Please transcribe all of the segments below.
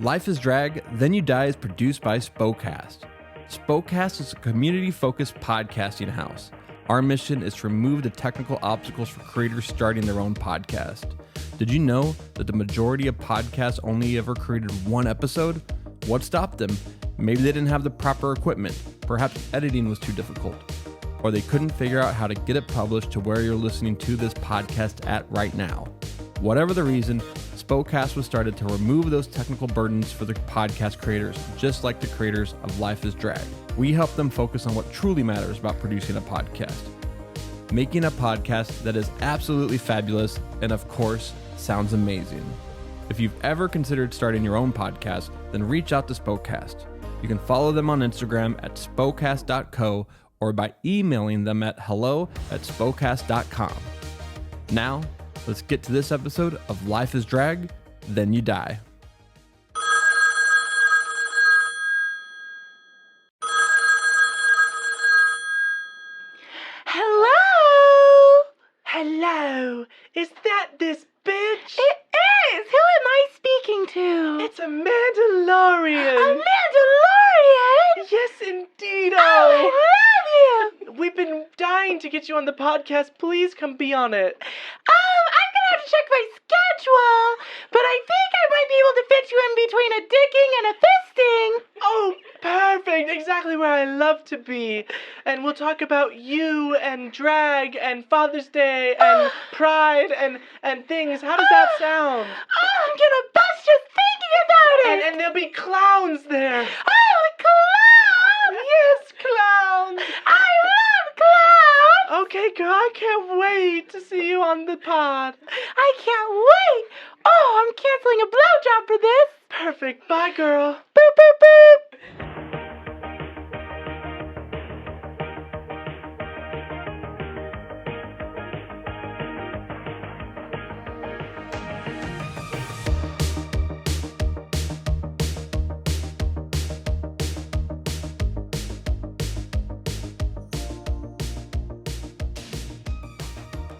Life is Drag, Then You Die is produced by SpoKast. SpoKast is a community-focused podcasting house. Our mission is to remove the technical obstacles for creators starting their own podcast. Did you know that the majority of podcasts only ever created one episode? What stopped them? Maybe they didn't have the proper equipment. Perhaps editing was too difficult. Or they couldn't figure out how to get it published to where you're listening to this podcast at right now. Whatever the reason, SpoKast was started to remove those technical burdens for the podcast creators, just like the creators of Life is Drag. We help them focus on what truly matters about producing a podcast. Making a podcast that is absolutely fabulous and, of course, sounds amazing. If you've ever considered starting your own podcast, then reach out to SpoKast. You can follow them on Instagram at spokast.co or by emailing them at hello@spokast.com. Now, let's get to this episode of Life is Drag, Then You Die. Hello? Hello? Is that this bitch? It is! Who am I speaking to? It's a Mandalorian! A Mandalorian? Yes, indeed! Oh, I love you! We've been dying to get you on the podcast. Please come be on it. I'm gonna have to check my schedule, but I think I might be able to fit you in between a dicking and a fisting. Oh, perfect! Exactly where I love to be. And we'll talk about you and drag and Father's Day and pride and things. How does that sound? Oh, I'm gonna bust just thinking about it! And there'll be clowns there. Oh, clowns! Yes, clowns! I love clowns! Okay, girl, I can't wait to see you on the pod. I can't wait! Oh, I'm canceling a blowjob for this! Perfect. Bye, girl. Boop, boop, boop!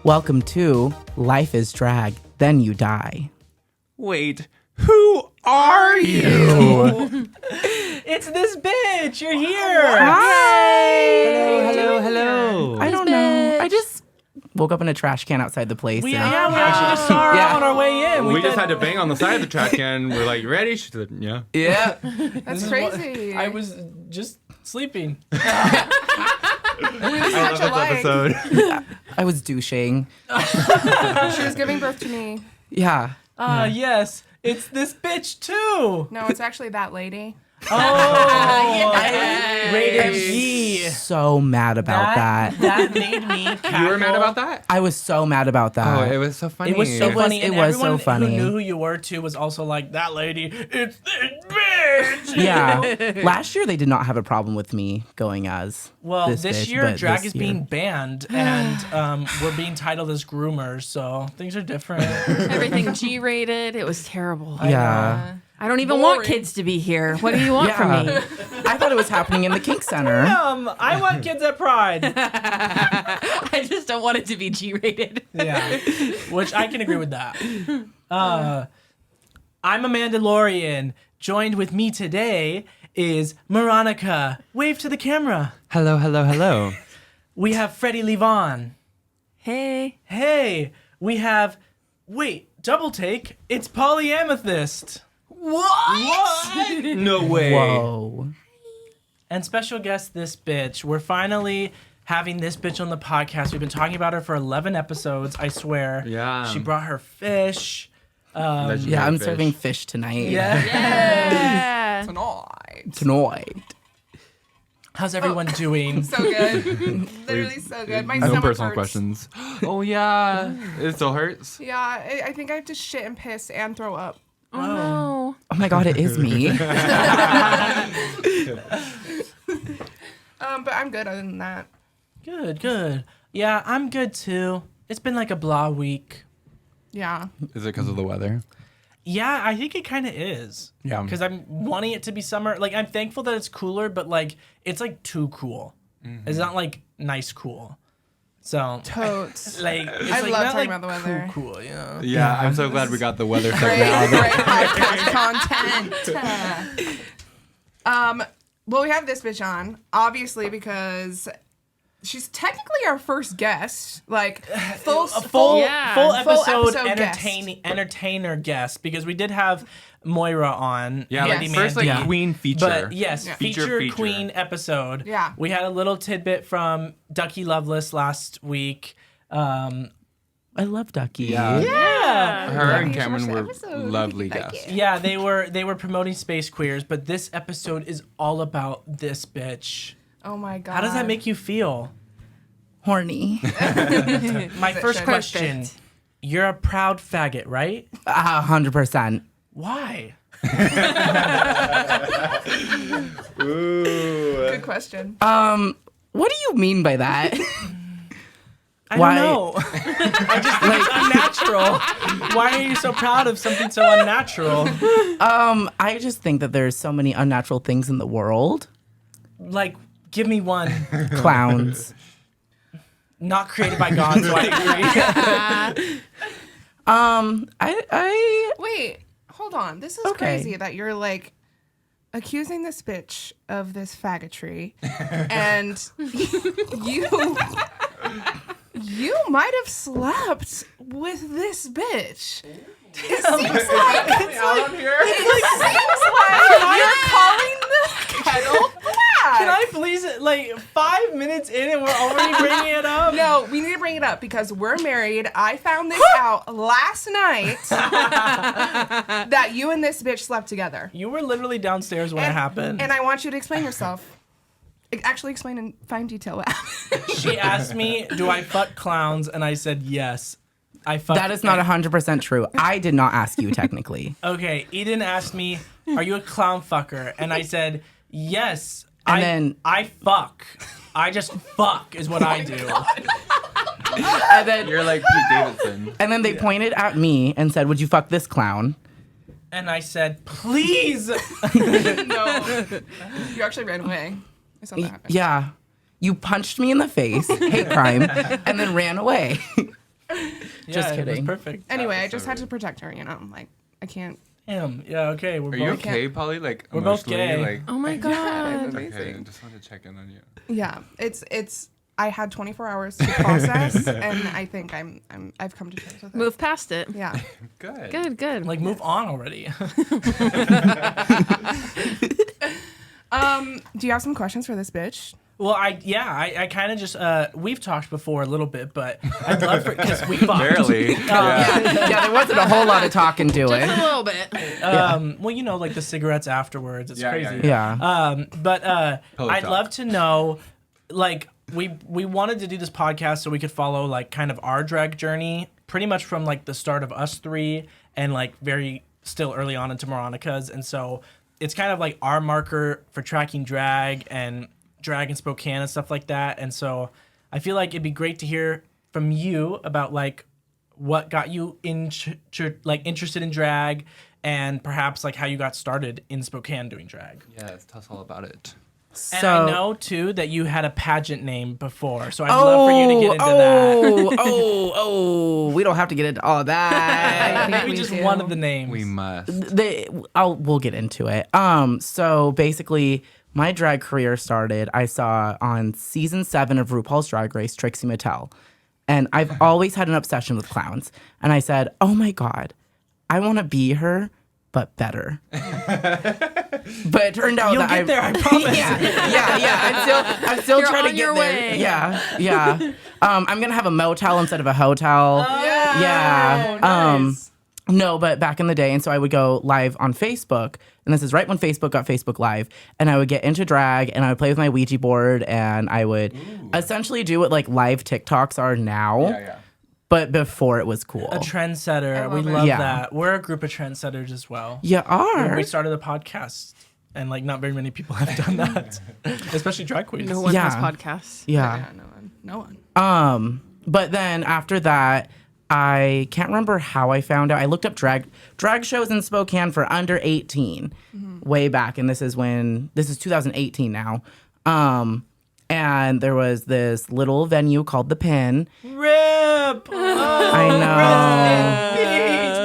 Welcome to Life is Drag, Then You Die. Wait, who are you? It's this bitch. You're here. Hi! Hello. I don't know. I just woke up in a trash can outside the place. We and- actually just saw her Yeah. on our way in. We just had to bang on the side of the track can. We're like, you ready? She said, yeah. Yeah. That's crazy. I was just sleeping. I love this episode. I was douching. She was giving birth to me. Yeah. Yes, it's this bitch too. No, it's actually that lady. Oh, rated G. So mad about that. That made me cackle. You were mad about that? I was so mad about Oh, that. it was so funny. It was so funny. it and was so everyone funny. who knew who you were too was also like, that lady, it's this bitch. Yeah. Last year they did not have a problem with me going as Well, this this bitch, year but drag this is year- being banned, and we're being titled as groomers, so things are different. Everything G-rated. It was terrible. Yeah. I don't even want kids to be here. What do you want from me? I thought it was happening in the kink center. I want kids at Pride. I just don't want it to be G-rated. Yeah, which I can agree with that. I'm a Mandalorian. Joined with me today is Moronica. Wave to the camera. Hello. We have Freddie Levon. Hey. Hey, we have... Wait, double take. It's Polyamethyst. What? No way. Whoa. And special guest, this bitch. We're finally having this bitch on the podcast. We've been talking about her for 11 episodes, I swear. Yeah. She brought her fish. Legendary Yeah, I'm fish. serving fish tonight. Yeah. Tonight. How's everyone doing? So good. Literally so good. My No stomach personal hurts. questions. Oh, yeah. It still hurts. Yeah, I think I have to shit and piss and throw up. Oh, no. Oh my god, it is me. But I'm good other than that. Good. Yeah, I'm good too. It's been like a blah week. Yeah. Is it because of the weather? Yeah, I think it kind of is. Yeah. Because I'm wanting it to be summer. Like, I'm thankful that it's cooler, but like, it's like too cool. It's not like nice cool. So Totes. like it's I like love not talking like about the weather. cool, you know. Yeah, I'm so glad we got the weather stuff Great, now. great podcast content. Well, we have this bitch on, obviously, because she's technically our first guest. Like, full episode guest. entertainer guest, because we did have Moira on. Yeah, Yes. like first like Mandy. queen feature. But yes, Yeah. feature queen episode. Yeah. We had a little tidbit from Ducky Loveless last week. I love Ducky. Yeah. Her and you should Cameron watch the were episode. lovely Like guests. it. Yeah, they were promoting Space Queers, but this episode is all about this bitch. Oh my god. How does that make you feel? Horny. My first should. question. Perfect. You're a proud faggot, right? 100%. Why? Good question. What do you mean by that? I Why? don't know. I just think it's unnatural. Why are you so proud of something so unnatural? I just think that there's so many unnatural things in the world. Like, give me one. Clowns. Not created by God, so I agree. I Wait, hold on. This is Okay. crazy that you're like accusing this bitch of this faggotry, and you might have slept with this bitch. It seems like you're calling the kettle black. Can I please, like, 5 minutes in and we're already bringing it up? No, we need to bring it up because we're married. I found this out last night that you and this bitch slept together. You were literally downstairs when it happened. And I want you to explain yourself. Actually explain in fine detail what happened. She asked me, do I fuck clowns? And I said, yes. I fuck. that is not 100% true. I did not ask you technically. Okay, Eden asked me, are you a clown fucker? And I said, yes. And I fuck. I just fuck is what I do. And then You're like Pete Davidson. and then they pointed at me and said, "Would you fuck this clown?" And I said, please. No. You actually ran away. I saw that happen. Yeah. You punched me in the face, hate crime, and then ran away. Just Yeah, it kidding. was perfect. Anyway, I just had to protect her, you know? Like, I can't. Him. Yeah, okay. Are you okay, Polly? Like We're both emotionally? gay. Like Oh my god. okay, I just wanted to check in on you. Yeah, it's. I had 24 hours to process, and I think I've come to terms with it. Move past it. Yeah. Good. Good. Like, move on already. Do you have some questions for this bitch? Well, I kind of just, we've talked before a little bit, but I'd love for, because we fucked. Barely. Yeah, there wasn't a whole lot of talking to Just it. a little bit. Well, you know, like the cigarettes afterwards. It's Yeah, crazy. Yeah. But Pillow I'd talk. love to know, like, we wanted to do this podcast so we could follow, like, kind of our drag journey, pretty much from, like, the start of us three and, like, very still early on into Moronica's. And so it's kind of like our marker for tracking drag in Spokane and stuff like that. And so I feel like it'd be great to hear from you about, like, what got you interested in drag, and perhaps, like, how you got started in Spokane doing drag. Yes, tell us all about it. And I know, too, that you had a pageant name before, so I'd love for you to get into that. We don't have to get into all of that. Maybe just one of the names. We must. We'll get into it. So basically, my drag career started, I saw on season 7 of RuPaul's Drag Race, Trixie Mattel. And I've always had an obsession with clowns. And I said, oh my God, I want to be her, but better. But it turned out You'll that get there, I promise. yeah. I'm still You're trying to on get your there. way. Yeah. I'm gonna have a motel instead of a hotel. Yeah. Nice. No, but back in the day, and so I would go live on Facebook, and this is right when Facebook got Facebook Live, and I would get into drag, and I would play with my Ouija board, and I would essentially do what, like, live TikToks are now, Yeah. but before it was cool. A trendsetter. love We it. love Yeah. that. We're a group of trendsetters as well. You are. We started a podcast, and, like, not very many people have done that, especially drag queens. No one Yeah. has podcasts. Yeah. No one. But then after that, I can't remember how I found out. I looked up drag shows in Spokane for under 18 way back, and this is 2018 now. And there was this little venue called The Pin. Rip. I know.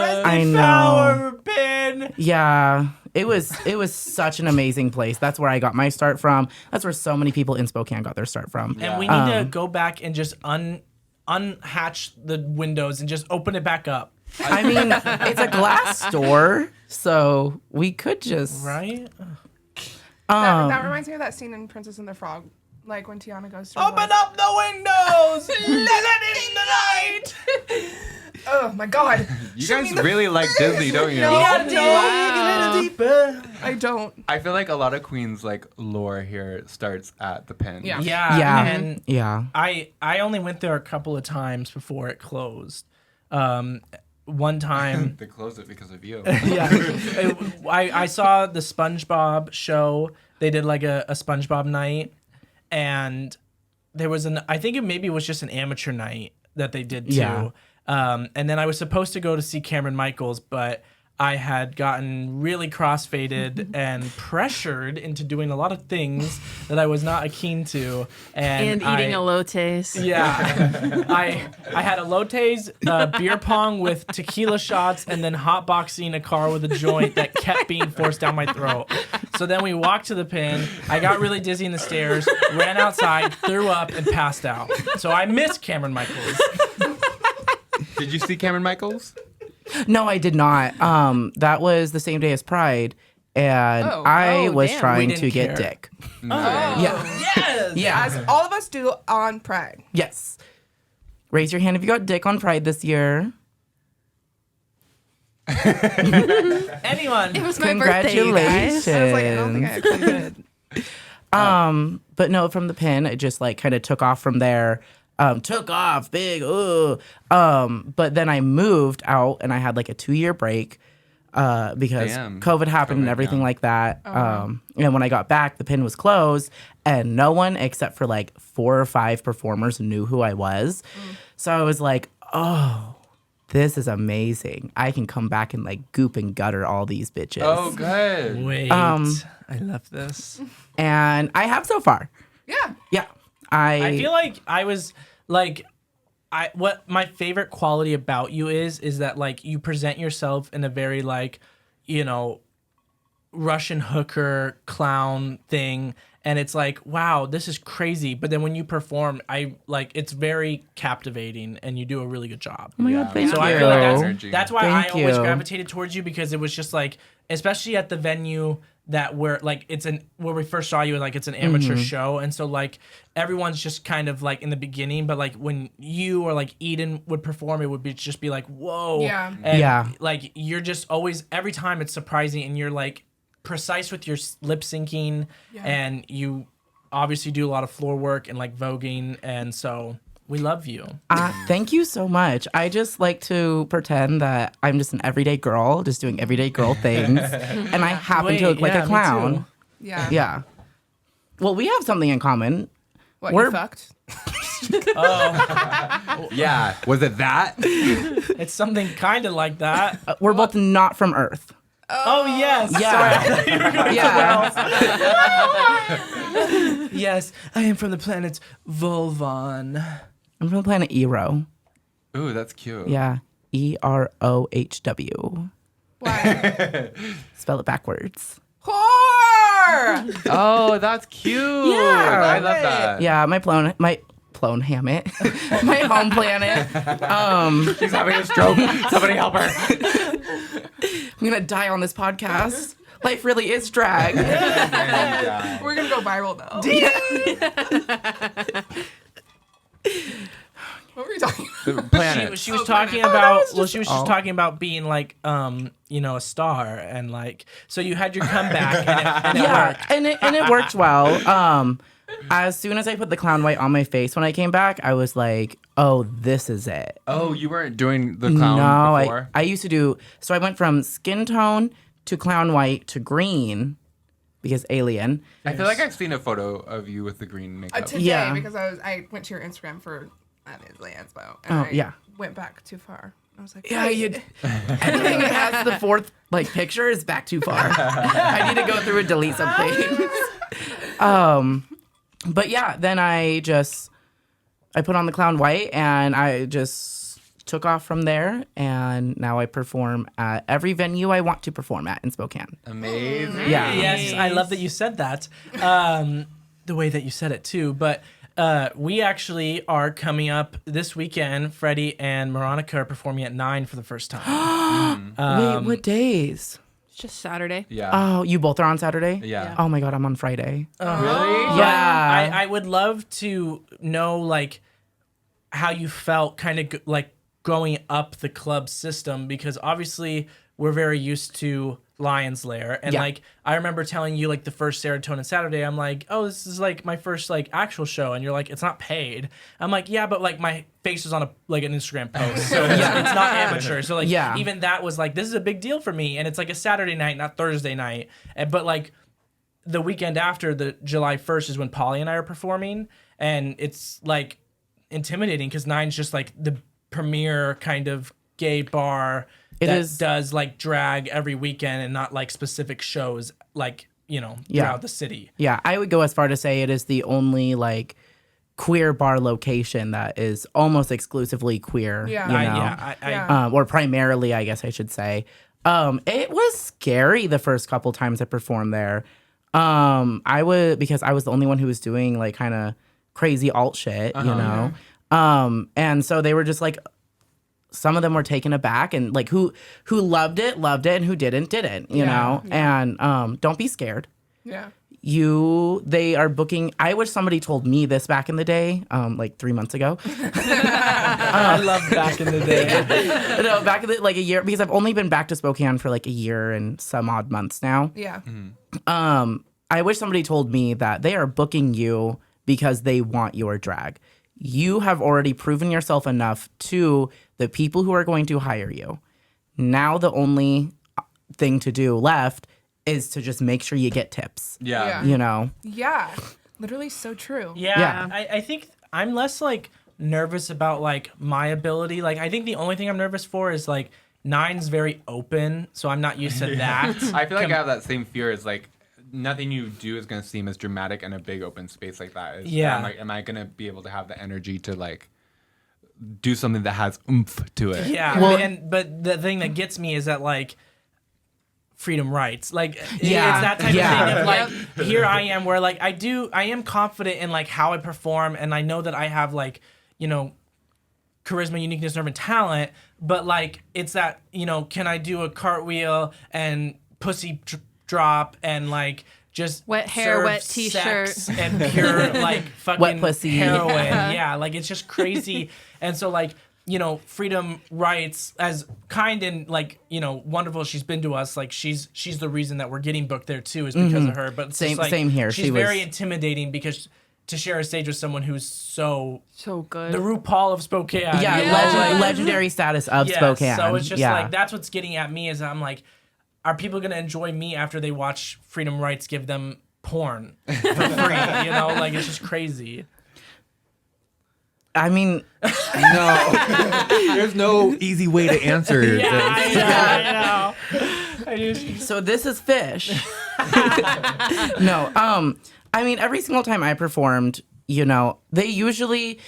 Rest I in know. power, Pin. Yeah. It was such an amazing place. That's where I got my start from. That's where so many people in Spokane got their start from. And we need to go back and just unhatch the windows and just open it back up. I mean, it's a glass store, so we could just Right? That reminds me of that scene in Princess and the Frog, like when Tiana goes to Open up the windows! Let it in the light! Oh my God! You guys really like Disney, don't you? I don't. I feel like a lot of Queens like lore here starts at the Pen. Yeah. Yeah. And yeah. I only went there a couple of times before it closed. One time, They closed it because of you. I saw the SpongeBob show. They did like a SpongeBob night, and there was I think it was just an amateur night that they did too. Yeah. And then I was supposed to go to see Cameron Michaels, but I had gotten really crossfaded and pressured into doing a lot of things that I was not keen to. And eating elotes. Yeah. I had elotes, beer pong with tequila shots, and then hotboxing a car with a joint that kept being forced down my throat. So then we walked to the Pin. I got really dizzy in the stairs, ran outside, threw up, and passed out. So I missed Cameron Michaels. Did you see Cameron Michaels? No, I did not. That was the same day as Pride, and I was damn. trying We to didn't get care. dick. Yeah. Yes. Yeah. As all of us do on Pride. Yes. Raise your hand if you got dick on Pride this year. Anyone. It was my birthday, you guys. Congratulations. I was like, I don't think I actually did. But no, from the Pin, it just like kind of took off from there. Took off big. But then I moved out and I had like a 2-year break because Damn. COVID happened and COVID, everything yeah. like that. And when I got back, the Pin was closed and no one except for like 4 or 5 performers knew who I was. So I was like, oh, this is amazing. I can come back and like goop and gutter all these bitches. Oh, good. Wait. I love this. And I have so far. Yeah. Yeah. I feel like I was like, what my favorite quality about you is that like you present yourself in a very like, you know, Russian hooker clown thing, and it's like, wow, this is crazy. But then when you perform, it's very captivating, and you do a really good job. Oh my God, thank So you. I feel like Energy. that's why Thank I always you. gravitated towards you, because it was just like, especially at the venue that where like where we first saw you, like it's an amateur show, and so like everyone's just kind of like in the beginning, but like when you or like Eden would perform, it would just be like, whoa. Yeah. And Yeah. like you're just always, every time it's surprising, and you're like precise with your lip syncing, and you obviously do a lot of floor work and like voguing, and so we love you. Thank you so much. I just like to pretend that I'm just an everyday girl, just doing everyday girl things, and I happen to look like yeah, a me clown. too. Yeah. Yeah. Well, we have something in common. What, We're- you fucked? Yeah. Was it that? It's something kind of like that. We're both not from Earth. Oh yes. Yeah. Yeah. Yes, I am from the planet Volvan. I'm from the planet Ero. Ooh, that's cute. Yeah. EROHW. Why? Spell it backwards. Whore! Oh, that's cute. Yeah. I love that. Yeah, my plone hammock. My home planet. She's having a stroke. Somebody help her. I'm gonna die on this podcast. Life really is drag. We're gonna go viral though. What were you talking about? The planet. She was Oh, talking planet. about just- she was talking about being like you know, a star, and like, so you had your comeback, and it Yeah, worked. and it worked well. As soon as I put the clown white on my face when I came back, I was like, oh, this is it. Oh, you weren't doing the clown No, before? I used to do, so I went from skin tone to clown white to green because alien. I feel like I've seen a photo of you with the green makeup. Today, Yeah. because I went to your Instagram for obviously Inspo. Oh, And I yeah. went back too far. I was like, Yeah, wait. you. Anything that has the fourth like picture is back too far. I need to go through and delete some things. But yeah, then I put on the clown white and I just took off from there. And now I perform at every venue I want to perform at in Spokane. Amazing. Yeah. Yes, I love that you said that. The way that you said it too. But we actually are coming up this weekend. Freddie and Moronica are performing at 9 for the first time. Wait, what days? It's just Saturday. Yeah. Oh, you both are on Saturday? Yeah. Oh my God, I'm on Friday. Really? Yeah. I would love to know like how you felt kind of like growing up the club system, because obviously we're very used to Lion's Lair, and Yeah. like I remember telling you like the first Serotonin Saturday, I'm like, oh, this is like my first like actual show, and you're like, it's not paid. I'm like, yeah, but like my face is on an Instagram post, so it's not amateur. So like Yeah. even that was like, this is a big deal for me, and it's like a Saturday night, not Thursday night. But like the weekend after, the July 1st is when Polly and I are performing, and it's like intimidating because Nine's just like the premier kind of gay bar does like drag every weekend and not like specific shows like, throughout the city. Yeah, I would go as far to say it is the only like queer bar location that is almost exclusively quear. Yeah. Or primarily, I guess I should say. It was scary the first couple times I performed there. Because I was the only one who was doing like kind of crazy alt shit, you know. And so they were just like, some of them were taken aback, and like who loved it, and who didn't, you know. And don't be scared. Yeah. They are booking. I wish somebody told me this back in the day, like 3 months ago. I love back in the day. No, back in like a year, because I've only been back to Spokane for like a year and some odd months now. Yeah. I wish somebody told me that they are booking you because they want your drag. You have already proven yourself enough to the people who are going to hire you. Now the only thing to do left is to just make sure you get tips. Yeah. You know? Yeah. Literally so true. Yeah. I think I'm less like nervous about like my ability. Like I think the only thing I'm nervous for is like Nine's very open, so I'm not used to that. I feel like I have that same fear as like nothing you do is going to seem as dramatic in a big open space like that. Yeah. I'm like, am I going to be able to have the energy to like do something that has oomph to it? Yeah. Well, but the thing that gets me is that like freedom rights. Like Yeah. it's that type Yeah. of thing of like here I am where like I am confident in like how I perform, and I know that I have like, charisma, uniqueness, nerve, and talent, but like it's that, can I do a cartwheel and pussy drop and like just Wet hair, serve wet t-shirt. sex and pure like fucking Wet pussy. heroin. Yeah, like it's just crazy. And so like, freedom rights, as kind and like, wonderful she's been to us, like she's the reason that we're getting booked there too, is because of her. But it's Same- just, like, same here. She's She very was- intimidating because to share a stage with someone who's so good. the RuPaul of Spokane. Yeah, like- legendary status of Yes, Spokane. So it's just yeah. like that's what's getting at me, is I'm like, are people gonna enjoy me after they watch Freedom Rights give them porn for free? Like it's just crazy. I mean, No. There's no easy way to answer this. I know. so this is fish. No, I mean, every single time I performed, they usually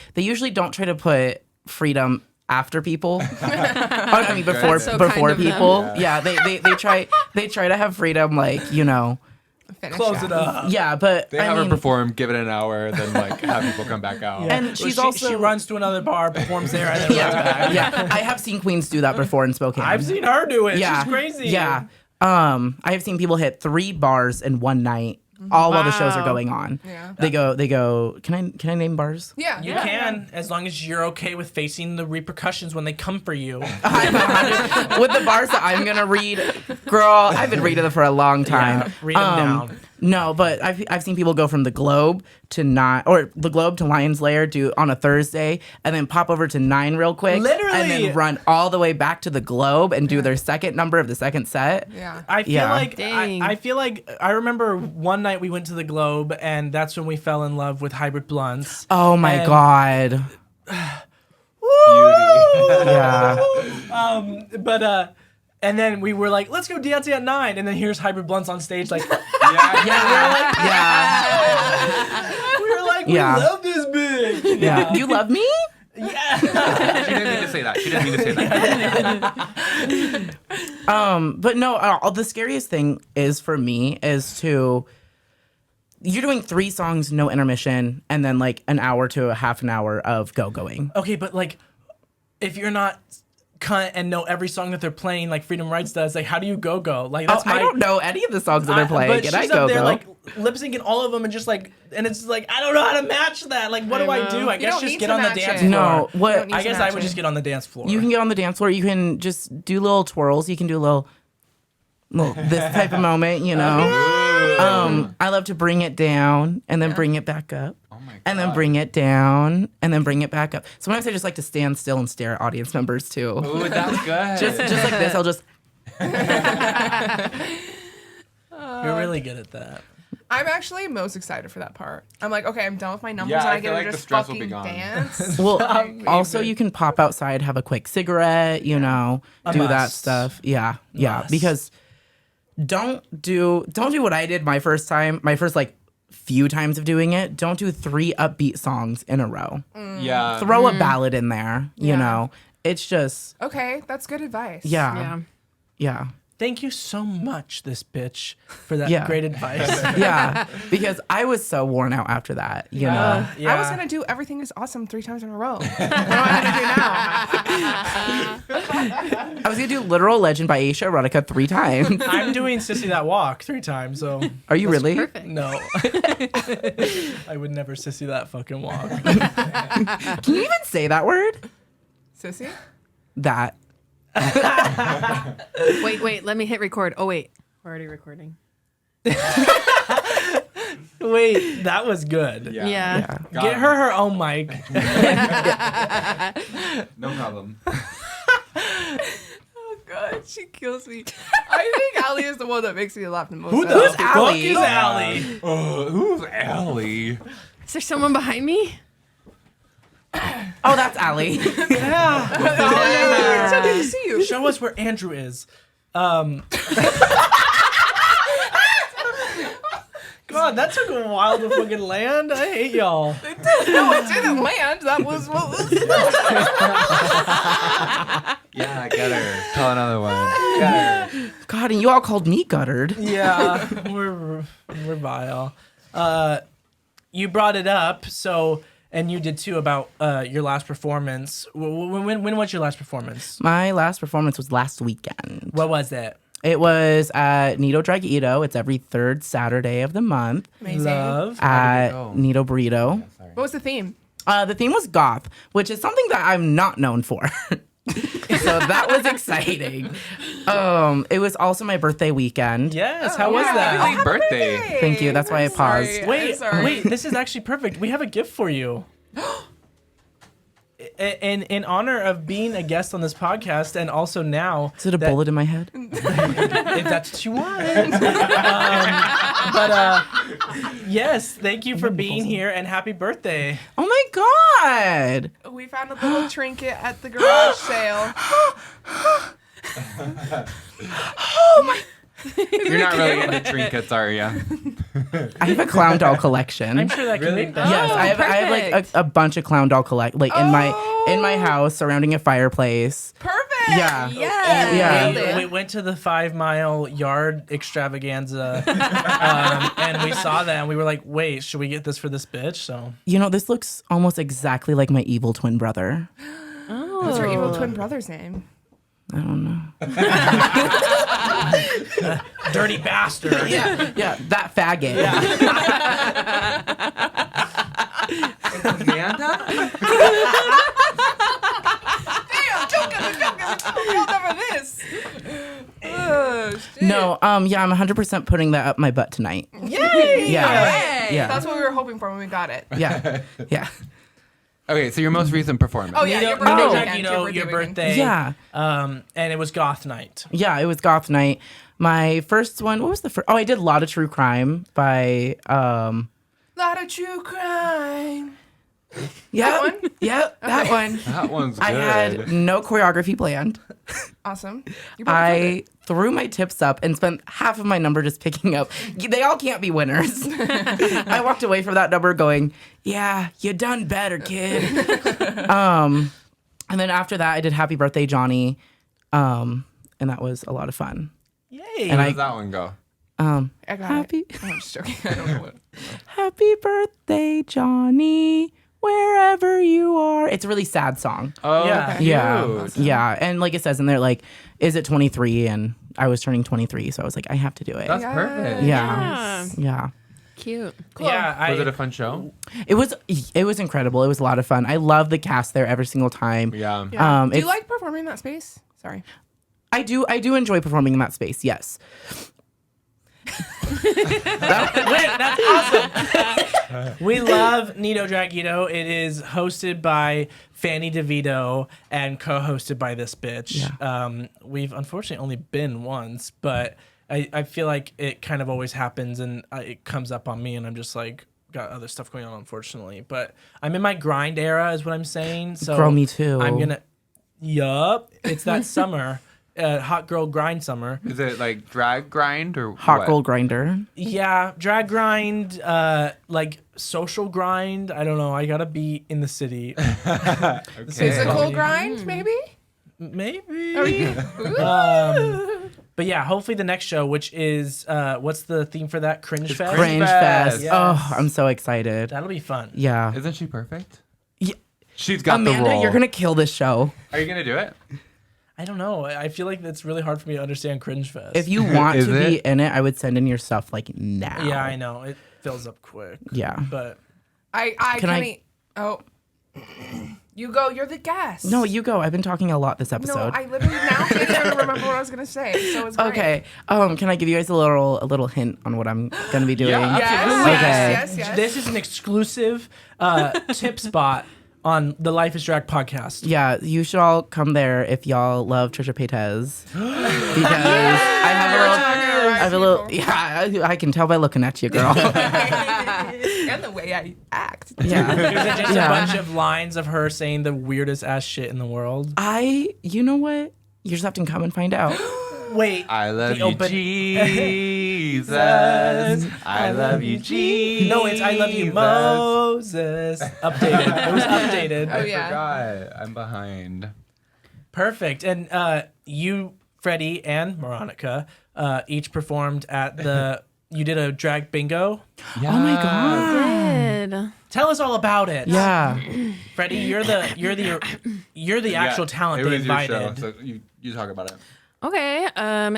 don't try to put freedom after people. I mean, before so kind of them. people. Yeah, they try to have freedom, like, Finish Close it up. yeah, but They I have her mean, perform, give it an hour, then like have people come back out. and Well, she's also she runs to another bar, performs there, and then runs back. yeah. I have seen queens do that before in Spokane. I've seen her do it. yeah, She's crazy. Yeah, I have seen people hit 3 bars in one night, all while the shows are Wow. going on. Yeah. They go. Can I name bars? Yeah. You can, as long as you're okay with facing the repercussions when they come for you. With the bars that I'm gonna read, girl, I've been reading them for a long time. Yeah, read 'em down. No, but I've seen people go from the Globe to Lion's Lair on a Thursday, and then pop over to 9 real quick, Literally. and then run all the way back to the Globe and do their second number of the second set. Yeah. I feel Yeah. like Dang. I feel like I remember one night we went to the Globe, and that's when we fell in love with Hybrid Blunts. Oh my And- god! Beauty. Yeah, But And then we were like, let's go dancing at 9. And then here's Hybrid Blunts on stage, like, Yeah. we were like, we Yeah. love this bitch. Yeah. Do you love me? Yeah. She didn't mean to say that. She didn't mean to say that. But no, the scariest thing is for me is you're doing 3 songs, no intermission, and then like an hour to a half an hour of going. Okay, but like, if you're not cunt and know every song that they're playing, like Freedom Rights does, like, how do you go? Like, that's I don't know any of the songs that they're playing, but and I she's up there go. like lip syncing all of them, and just like, and it's like, I don't know how to match that. Like, what do I do? I guess don't just need get to on the match dance it. floor. No, You what don't need I to guess match I would it. just get on the dance floor. you can get on the dance floor. You can just do little twirls. You can do a little this type of moment, you know. I love to bring it down and then bring it back up. Oh my god. And then bring it down and then bring it back up. Sometimes I just like to stand still and stare at audience members too. Ooh, that's good. Just like this, I'll just. You're really good at that. I'm actually most excited for that part. I'm like, okay, I'm done with my numbers Yeah, and I I feel get to like the just stress will be fucking gone. dance. Well, also you can pop outside, have a quick cigarette, you know, do that must. stuff. Yeah, yeah. Must. Because don't do what I did my first like few times of doing it. Don't do 3 upbeat songs in a row. Yeah. Throw a ballad in there. You Yeah. know, it's just Okay, that's good advice. yeah. Thank you so much, this bitch, for that Yeah. great advice. Yeah, because I was so worn out after that, you know. Yeah. I was gonna do Everything Is Awesome 3 times in a row. What am I gonna do now? I was gonna do Literal Legend by Aisha Moronica 3 times. I'm doing Sissy That Walk 3 times, so Are you really? Perfect. no. I would never Sissy That fucking walk. Can you even say that word? Sissy? That. Wait, let me hit record. Oh, wait. We're already recording. Wait, that was good. Yeah. Yeah. Got Get it. her own mic. No problem. Oh god, she kills me. I think Allie is the one that makes me laugh the most. Who the out of fuck Allie? is Allie? Who's Allie? Is there someone behind me? Oh, that's Allie. Yeah. It's so good to see you. Show us where Andrew is. God, that took a while to fucking land. I hate y'all. No, it didn't land. That was what was. Yeah, get her. Call another one. Get her. God, and you all called me guttered. Yeah, we're vile. You brought it up, so and you did too about your last performance. When was your last performance? My last performance was last weekend. What was it? It was at Nido Drag Ito. It's every 3rd Saturday of the month Amazing. Love. at go? Nido Burrito. What was the theme? The theme was goth, which is something that I'm not known for. So that was exciting. It was also my birthday weekend. Yes. How was that? Happy birthday. Thank you. That's why I paused. Sorry. Wait, I'm sorry. wait. This is actually perfect. We have a gift for you. In honor of being a guest on this podcast, and also now, Is it a bullet in my head? if that's what you want. Yes, thank you for being here and happy birthday. Oh my God. We found a little trinket at the garage sale. You're not really into trinkets, are you? I have a clown doll collection. I'm sure that can make that. Yes, I have like a bunch of clown doll in my house surrounding a fireplace. Perfect. Yeah. Yeah. Yeah. We went to the 5 Mile yard extravaganza, and we saw that, and we were like, "Wait, should we get this for this bitch?" So You know, this looks almost exactly like my evil twin brother. What's your evil twin brother's name? I don't know. dirty bastard. Yeah, that faggot. Amanda? Damn, don't get me this. Oh, shit. No, yeah, I'm 100% putting that up my butt tonight. Yay! Yeah. Yeah. That's what we were hoping for when we got it. Yeah. Yeah. Okay, so your most recent performance. Oh, yeah, your Nito birthday Drag, weekend, your weekend. birthday. Yeah. And it was goth night. Yeah, it was goth night. My first one, what was the first? Oh, I did A Lot of True Crime by Lot of true crime. Yep. one? Yep, that one. That one's good. I had no choreography planned. Awesome. You probably killed I it. threw my tips up and spent half of my number just picking up. They all can't be winners. I walked away from that number going, yeah, you done better, kid. And then after that, I did Happy Birthday, Johnny. And that was a lot of fun. Yay. How does that one go? I got Happy, it. I'm just joking. I don't know what. happy birthday, Johnny, wherever you are. It's a really sad song. Oh, Yeah. cute. Yeah. Yeah. And like it says in there, like, is it 23? And I was turning 23. So I was like, I have to do it. That's perfect. Yeah. Yeah. Cute. Yeah. Was it a fun show? It was incredible. It was a lot of fun. I love the cast there every single time. Yeah. Do you it's- like performing in that space? Sorry. I do enjoy performing in that space. Yes. That's awesome. We love Nido Dragito. It is hosted by Fanny DeVito and co-hosted by this bitch. Yeah. We've unfortunately only been once, but I feel like it kind of always happens and it comes up on me and I'm just like, got other stuff going on, unfortunately. But I'm in my grind era is what I'm saying. So Girl, me too. I'm going to, yup, it's that summer. Hot girl grind summer. Is it like drag grind or Hot what? girl grinder. Yeah, drag grind, like social grind. I don't know. I gotta be in the city. Okay. Physical grind, maybe? Maybe. Are you? But yeah, hopefully the next show, which is what's the theme for that? Cringe Fest. Cringe Fest. Fest. Yes. Oh, I'm so excited. That'll be fun. Yeah. Isn't she perfect? Yeah. She's got the Amanda, role. you're gonna kill this show. Are you gonna do it? I don't know. I feel like it's really hard for me to understand Cringe Fest. If you want Is to be it? in it, I would send in your stuff like now. yeah, I know it fills up quick. Yeah. But I Can I- can't. Oh. You go. You're the guest. No, you go. I've been talking a lot this No, episode. I literally now can't even remember what I was gonna say. So it's great. Okay. Can I give you guys a little hint on what I'm gonna be doing? Yeah. Yes. Okay. Yes. Yes. this is an exclusive tip spot on the Life is Drag podcast. Yeah, you should all come there if y'all love Trisha Paytas. Because I have a little, yeah, I can tell by looking at you, girl. And the way I act. Yeah. Is it just Yeah. a bunch of lines of her saying the weirdest ass shit in the world? You know what? You just have to come and find out. Wait. I love The you, open- Jesus. I love you, Jesus. No, it's I love you, Moses. Updated. It was updated. Oh, I yeah. forgot. I'm behind. Perfect. And you, Freddie, and Moronica each performed at the. You did a drag bingo. Yeah. Oh my god. Good. Tell us all about it. Yeah. Freddie, you're the actual talent it they was invited. Your show, so you talk about it. Okay.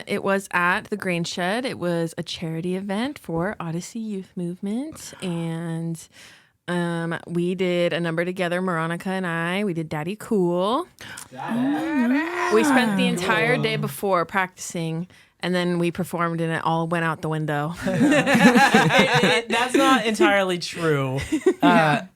It was at the Grain Shed. It was a charity event for Odyssey Youth Movement, and we did a number together. Moronica and I. We did Daddy Cool. We spent the entire day before practicing. And then we performed and it all went out the window. That's not entirely true.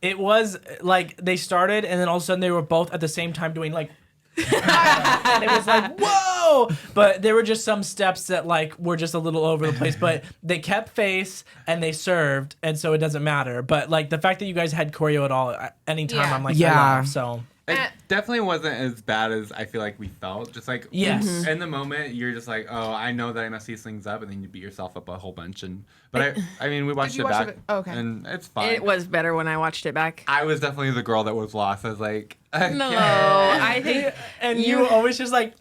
It was like they started and then all of a sudden they were both at the same time doing like and it was like, whoa! But there were just some steps that like were just a little over the place. But they kept face and they served, and so it doesn't matter. But like the fact that you guys had choreo at all, anytime Yeah. I'm like, Yeah. I laugh, so. It definitely wasn't as bad as I feel like we felt. Just like Yes. in the moment, you're just like, oh, I know that I messed these things up, and then you beat yourself up a whole bunch. But I mean, we watched you it watch back, it? Okay. and it's fine. It was better when I watched it back. I was definitely the girl that was lost. I was like, okay. No, I think And you were always just like,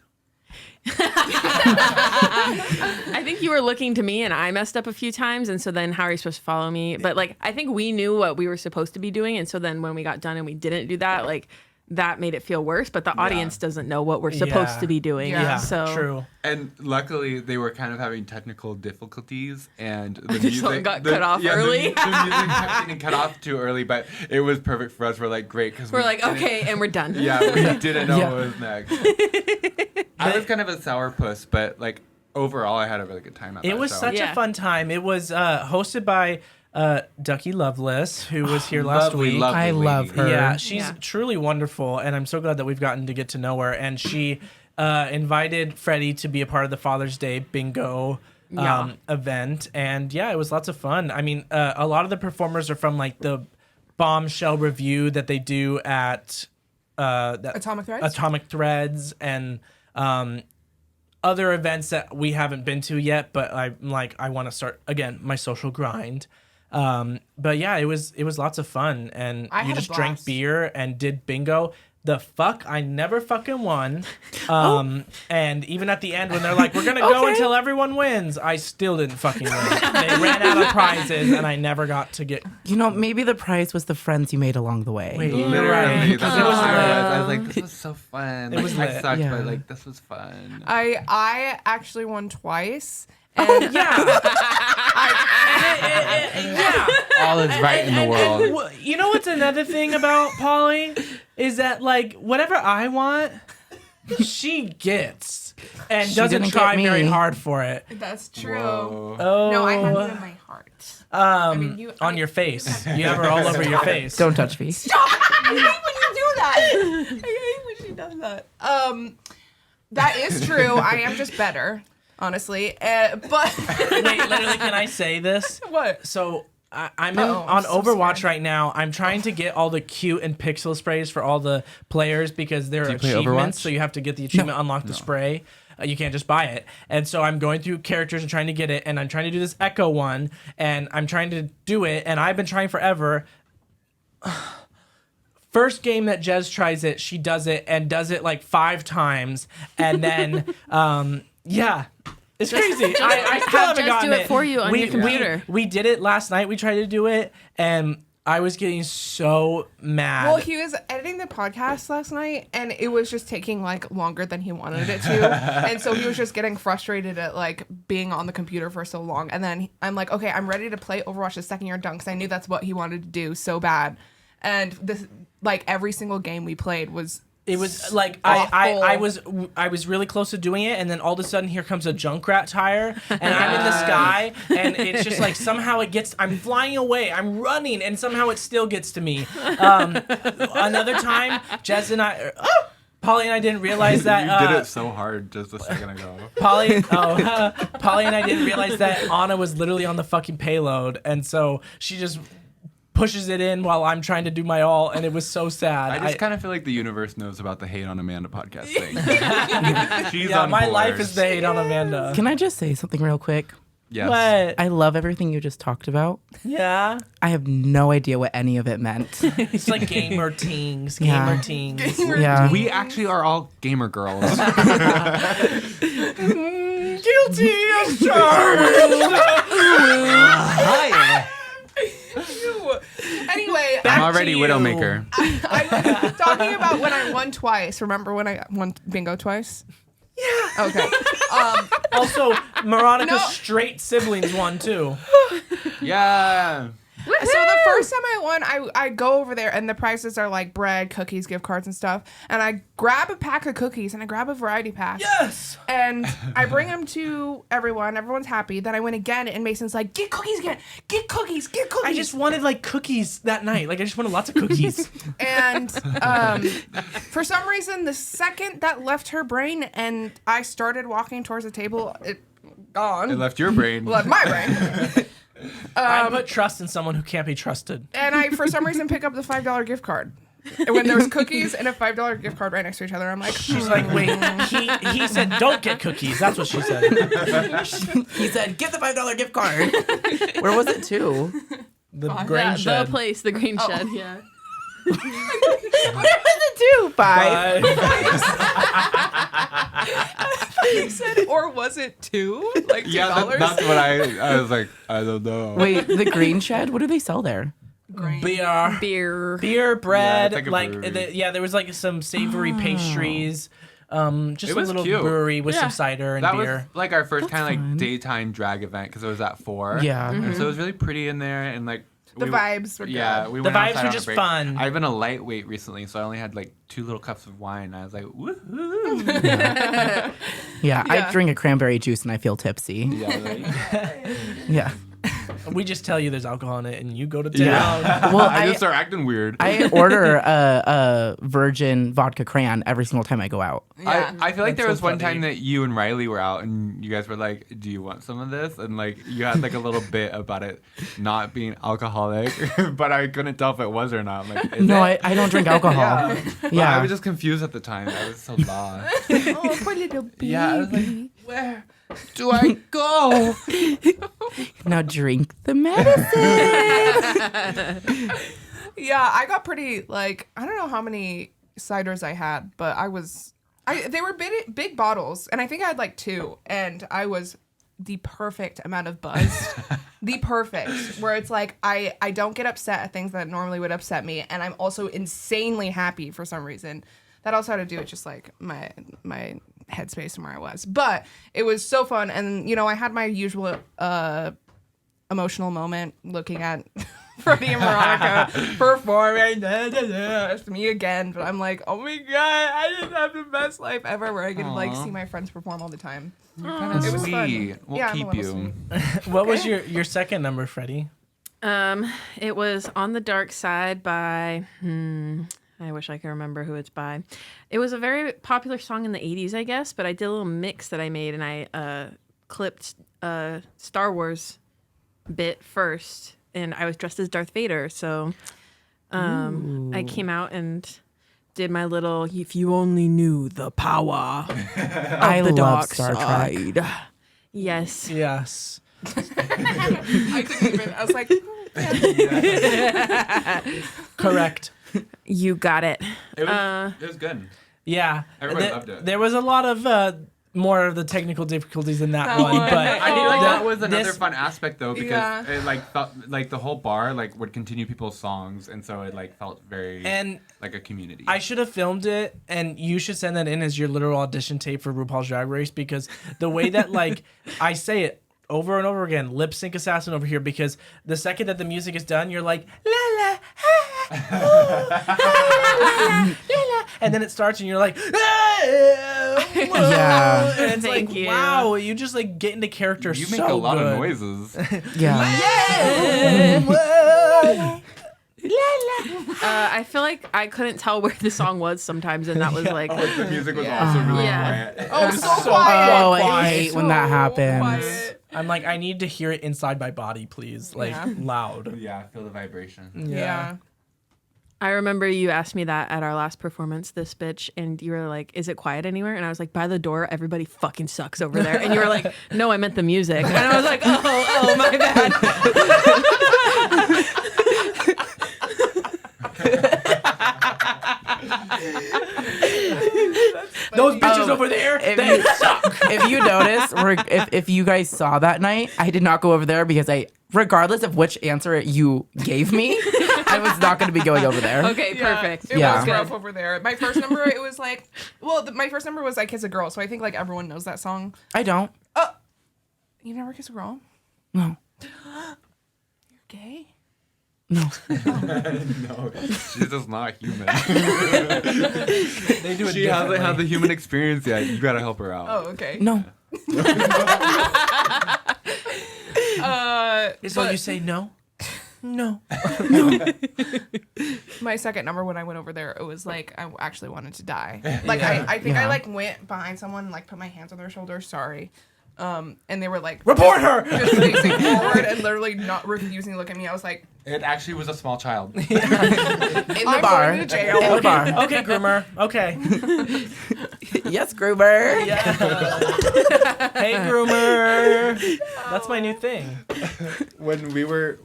I think you were looking to me and I messed up a few times, and so then how are you supposed to follow me? But like I think we knew what we were supposed to be doing, and so then when we got done and we didn't do that, like that made it feel worse, but the audience doesn't know what we're supposed Yeah. to be doing. yeah, So true. And luckily, they were kind of having technical difficulties, and the This one music got cut off early. The music kept getting cut off too early, but it was perfect for us. We're like, great, because we're like, okay, and we're done. Yeah, we didn't know Yeah. what was next. I was kind of a sourpuss, but like overall, I had a really good time at It that was show. such a Yeah. fun time. It was hosted by Ducky Loveless, who was here last Lovely, week. lovely I love lady. her. Yeah, she's Yeah. truly wonderful, and I'm so glad that we've gotten to get to know her. And she invited Freddie to be a part of the Father's Day bingo Yeah. event, and yeah, it was lots of fun. I mean, a lot of the performers are from like the bombshell review that they do at Atomic Threads, and other events that we haven't been to yet, but I want to start again my social grind. But yeah, it was lots of fun, and you just drank beer and did bingo. The fuck, I never fucking won. And even at the end when they're like, we're gonna go until everyone wins, I still didn't fucking win. They ran out of prizes, and I never got to get. Maybe the prize was the friends you made along the way. Wait, Literally, that's it was what lit. I was like, this was so fun. It was I lit. sucked, Yeah. but like this was fun. I actually won twice. And Yeah. Yeah. All is right in the world. You know what's another thing about Polly is that like whatever I want, she gets and She doesn't didn't try get very me. hard for it. that's true. Whoa. Oh, No, I have it in my heart. on your face. You have her all over your face. Don't touch me. I hate when you do that. I hate when she does that. That is true. I am just better, honestly. But Wait, literally, can I say this? what? So I'm Uh-oh, on I'm so Overwatch scared. right now. I'm trying to get all the cute and pixel sprays for all the players because they're you play achievements. Overwatch? So you have to get the achievement, unlock the spray. You can't just buy it. And so I'm going through characters and trying to get it. And I'm trying to do this Echo one. And I'm trying to do it. And I've been trying forever. First game that Jez tries it, she does it and does it like 5 times. And then, yeah. It's crazy. I still have haven't Jez gotten do it for you on your computer. We did it last night. We tried to do it, and I was getting so mad. Well, he was editing the podcast last night, and it was just taking like longer than he wanted it to, and so he was just getting frustrated at like being on the computer for so long. And then I'm like, okay, I'm ready to play Overwatch the second you're done, because I knew that's what he wanted to do so bad. And this, like every single game we played was. It was like awful. I was really close to doing it, and then all of a sudden here comes a Junkrat tire, and I'm in the sky, and it's just like somehow it gets. I'm flying away, I'm running, and somehow it still gets to me. Another time, Jez and Polly and I didn't realize that. You did it so hard just a second ago. Polly and I didn't realize that Anna was literally on the fucking payload, and so she just pushes it in while I'm trying to do my all, and it was so sad. I just kind of feel like the universe knows about the Hate on Amanda podcast thing. She's yeah, on my board. life is the hate on Amanda. Can I just say something real quick? Yes. What? I love everything you just talked about. Yeah. I have no idea what any of it meant. It's like gamer teens. Yeah. Gamer teens. Yeah. We actually are all gamer girls. Guilty as charged. Anyway, I'm to already you. Widowmaker. I'm talking about when I won twice. Remember when I won bingo twice? Yeah. Okay. Also, Moronica's No. straight siblings won too. Yeah. So the first time I won, I go over there and the prices are like bread, cookies, gift cards, and stuff. And I grab a pack of cookies and I grab a variety pack. Yes. And I bring them to everyone. Everyone's happy. Then I win again, and Mason's like, "Get cookies again! Get cookies! Get cookies!" I just wanted like cookies that night. Like I just wanted lots of cookies. And for some reason, the second that left her brain, and I started walking towards the table, it gone. It left your brain. Left my brain. I put trust in someone who can't be trusted. And I, for some reason, pick up the $5 gift card. And when there was cookies and a $5 gift card right next to each other, I'm like, She's like, wait, he said don't get cookies. That's what she said. He said, "Get the $5 gift card." Where was it to? The Yeah, grain shed. the place, the green shed. Yeah. Where was it to? Five. you said, or was it two? Like $2? Yeah, that's what I was like, I don't know. Wait, the green shed? What do they sell there? Beer, Beer. bread, Yeah, it's like a brewery. there was like some savory pastries. Just It a was little cute. brewery with some Yeah. cider and That beer. was like our first kind of fun. like daytime drag event because it was at 4. Yeah. And so it was really pretty in there and like The vibes were good. Yeah, we The went vibes outside were on a just break. fun. I've been a lightweight recently, so I only had like 2 little cups of wine. I was like, woohoo! Yeah, I Yeah. drink a cranberry juice and I feel tipsy. Yeah, like, Yeah. We just tell you there's alcohol in it, and you go to town. Yeah. Well, I just start acting weird. I order a virgin vodka crayon every single time I go out. Yeah. I feel like there That's was so one funny. time that you and Riley were out and you guys were like, do you want some of this? And like you had like a little bit about it not being alcoholic, but I couldn't tell if it was or not. I'm like, is No, it? I don't drink alcohol. But Yeah. I was just confused at the time. I was so lost. Oh, poor little baby. Yeah, I was like, where do I go? Now drink the medicine. Yeah, I got pretty like I don't know how many ciders I had, but they were big bottles, and I think I had like 2, and I was the perfect amount of buzzed. The perfect, where it's like I don't get upset at things that normally would upset me, and I'm also insanely happy for some reason. That also had to do with just like my headspace and where I was. But it was so fun, and I had my usual emotional moment looking at Freddie and Moronica performing. It's me again, but I'm like, oh my god, I just have the best life ever, where I get to like see my friends perform all the time. Kind of It was sweet. fun. We'll Yeah, I'm a keep little you. sweet. What was your second number, Freddie? It was On the Dark Side by, I wish I could remember who it's by. It was a very popular song in the 80s, I guess, but I did a little mix that I made, and I clipped Star Wars bit first, and I was dressed as Darth Vader, so I came out and did my little, if you only knew the power of I the love dark Star Trek. side. Yes. Yes. I couldn't even. I was like, Correct. You got it. It was good. Yeah. Everybody loved it. There was a lot of more of the technical difficulties in that one, one. but I feel like that Oh, was another this- fun aspect though, because Yeah. it like felt like the whole bar like would continue people's songs, and so it like felt very and like a community. I should have filmed it, and you should send that in as your literal audition tape for RuPaul's Drag Race, because the way that like I say it over and over again, lip sync assassin over here, because the second that the music is done, you're like la la and then it starts and you're like Yeah. and it's Thank like you. wow, you just like get into character you so make a lot good. of noises. Yeah. I feel like I couldn't tell where the song was sometimes, and that was like, The music was Yeah. also really Yeah. quiet. oh, so so quiet. Oh, I quiet. hate when that happens. Quiet. I'm like, I need to hear it inside my body, please, like Yeah. loud. Yeah, feel the vibration. Yeah. I remember you asked me that at our last performance, this bitch, and you were like, is it quiet anywhere? And I was like, by the door, everybody fucking sucks over there. And you were like, no, I meant the music. And I was like, oh, my bad. Those bitches Oh, over there, if they you- suck. If you notice, if you guys saw that night, I did not go over there because regardless of which answer you gave me, I was not going to be going over there. Okay, perfect. It Yeah. was rough over there. My first number, it was like, my first number was I Kiss a Girl, so I think like everyone knows that song. I don't. You never kiss a girl? No. You're gay? No. No, she's just not human. They do it She hasn't had the differently. human experience yet. You gotta help her out. Oh, okay. No. So but you say no? No. my second number when I went over there, it was like I actually wanted to die. Like I think I like went behind someone and like put my hands on their shoulders. Sorry. And they were like Report her! just facing forward and literally not refusing to look at me. I was like, It actually was a small child. In the I'm bar. going to jail. In the bar. Okay, groomer. Okay. Yes, Gruber. Hey, groomer. That's my new thing. when we were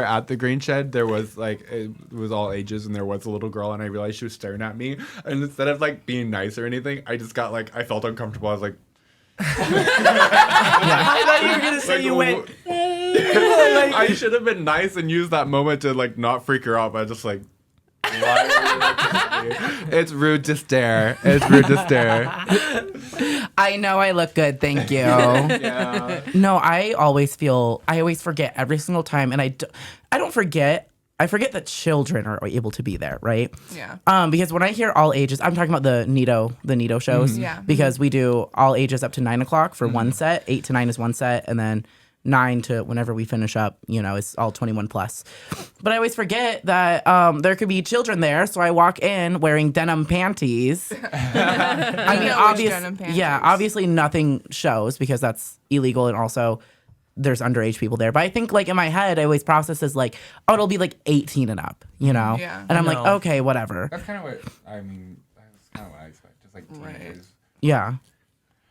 at the grain shed, there was like it was all ages, and there was a little girl, and I realized she was staring at me, and instead of like being nice or anything, I just got like I felt uncomfortable. I was like, I thought you were gonna say Like, you went. I should have been nice and used that moment to like not freak her out, but I just like. Why are you looking at me? It's rude to stare. It's rude to stare. I know I look good. Thank you. Yeah. No, I always forget every single time. And I don't forget. I forget that children are able to be there, right? Yeah. Because when I hear all ages, I'm talking about the Nido shows. Yeah. Because we do all ages up to 9 o'clock for one set. 8 to 9 is one set, and then 9 to whenever we finish up, it's all 21 plus. But I always forget that there could be children there, so I walk in wearing denim panties. I mean, denim panties. Yeah, obviously nothing shows because that's illegal, and also there's underage people there. But I think like in my head, I always process as like, oh, it'll be like 18 and up, Yeah. And I'm like, No. okay, whatever. That's kind of what I mean. That's kind of what I expect. Just like teenagers. Yeah.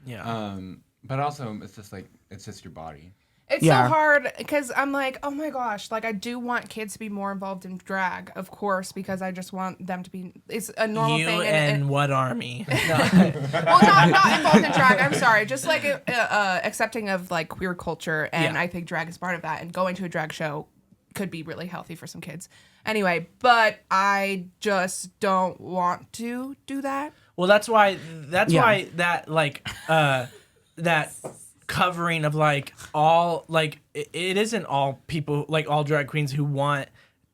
Yeah. But also, it's just like it's just your body. It's Yeah. so hard because I'm like, oh my gosh, like I do want kids to be more involved in drag, of course, because I just want them to be. It's a normal You thing. and what army? Well, not involved in drag. I'm sorry, just like accepting of like queer culture, and Yeah. I think drag is part of that. And going to a drag show could be really healthy for some kids. Anyway, but I just don't want to do that. Well, that's why Yeah. why that like that covering of like all like it isn't all people like all drag queens who want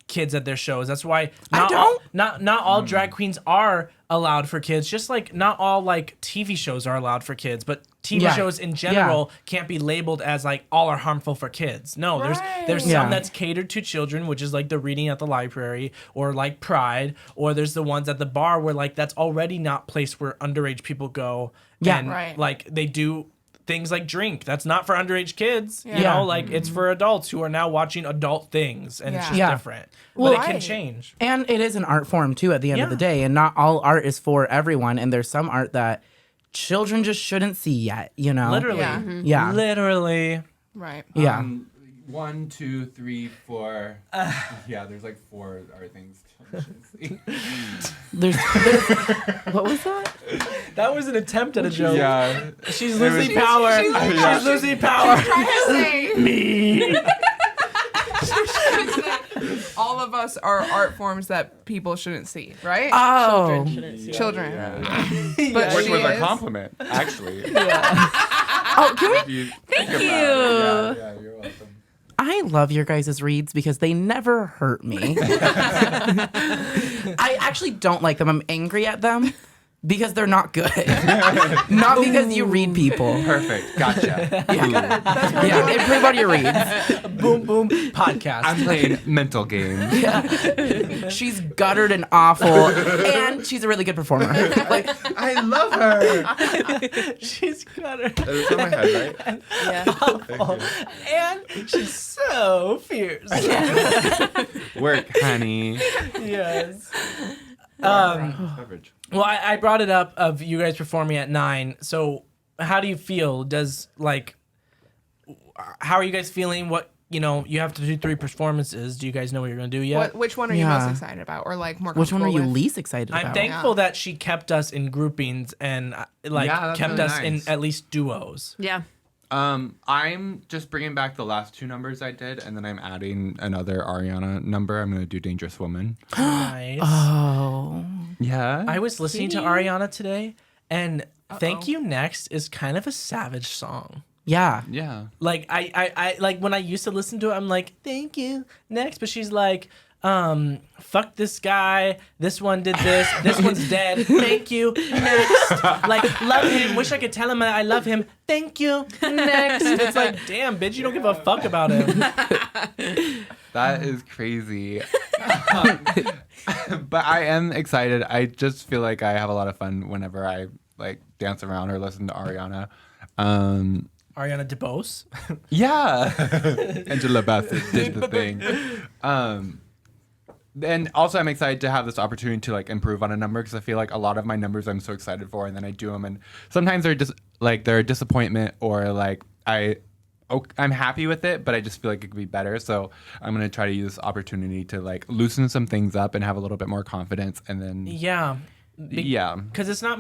kids at their shows. That's why not all drag queens are allowed for kids. Just like not all like TV shows are allowed for kids, but TV Yeah. shows in general can't be labeled as like all are harmful for kids. No, there's Yeah. some that's catered to children, which is like the reading at the library or like Pride, or there's the ones at the bar where like that's already not place where underage people go. Yeah. And Right. like they do things like drink. That's not for underage kids. You Yeah. know, like it's for adults who are now watching adult things, and it's just Yeah. different. Well, But it can right. change. And it is an art form too at the end of Yeah. the day, and not all art is for everyone, and there's some art that children just shouldn't see yet, Literally. Yeah. Yeah. Literally. Right. Yeah. 1, 2, 3, 4. Yeah, there's like 4 are things. There's what was that? That was an attempt at a joke. Yeah. She's losing power. She's losing power. Trying to say me. All of us are art forms that people shouldn't see, right? Oh, Children. Which But was she a is. compliment, actually. oh, can we? Thank you. Yeah, you're welcome. I love your guys' reads because they never hurt me. I actually don't like them. I'm angry at them because they're not good. Not because you read people. Perfect. Gotcha. Yeah, improve on your reads. Boom boom podcast. I'm playing mental games. She's guttered and awful, and she's a really good performer. Like, I love her. She's got her. It's on my head, right? Yeah. And she's so fierce. Work, honey. Yes. Coverage. Well, I brought it up of you guys performing at 9. So how do you feel? How are you guys feeling? What, you have to do 3 performances. Do you guys know what you're going to do yet? Which one are you Yeah. most excited about, or like more? which one are you comfortable with? least excited about? I'm thankful that she kept us in groupings and Yeah, that's kept really us in nice. at least duos. Yeah. I'm just bringing back the last 2 numbers I did, and then I'm adding another Ariana number. I'm going to do Dangerous Woman. Nice. Oh. Yeah. I was listening to Ariana today, and Thank You Next is kind of a savage song. Yeah. Yeah. Like I like when I used to listen to it, I'm like, thank you next, but she's like, fuck this guy, this one did this one's dead, thank you next, like love him, wish I could tell him that I love him, thank you next. It's like, damn bitch, you don't give a fuck about him. That is crazy. But I am excited. I just feel like I have a lot of fun whenever I like dance around or listen to Ariana. Ariana DeBose. Yeah. Angela Bassett did the thing. And also I'm excited to have this opportunity to like improve on a number, because I feel like a lot of my numbers I'm so excited for, and then I do them and sometimes they're just like they're a disappointment, or like I'm happy with it, but I just feel like it could be better. So I'm going to try to use this opportunity to like loosen some things up and have a little bit more confidence, and then Yeah. yeah. Because it's not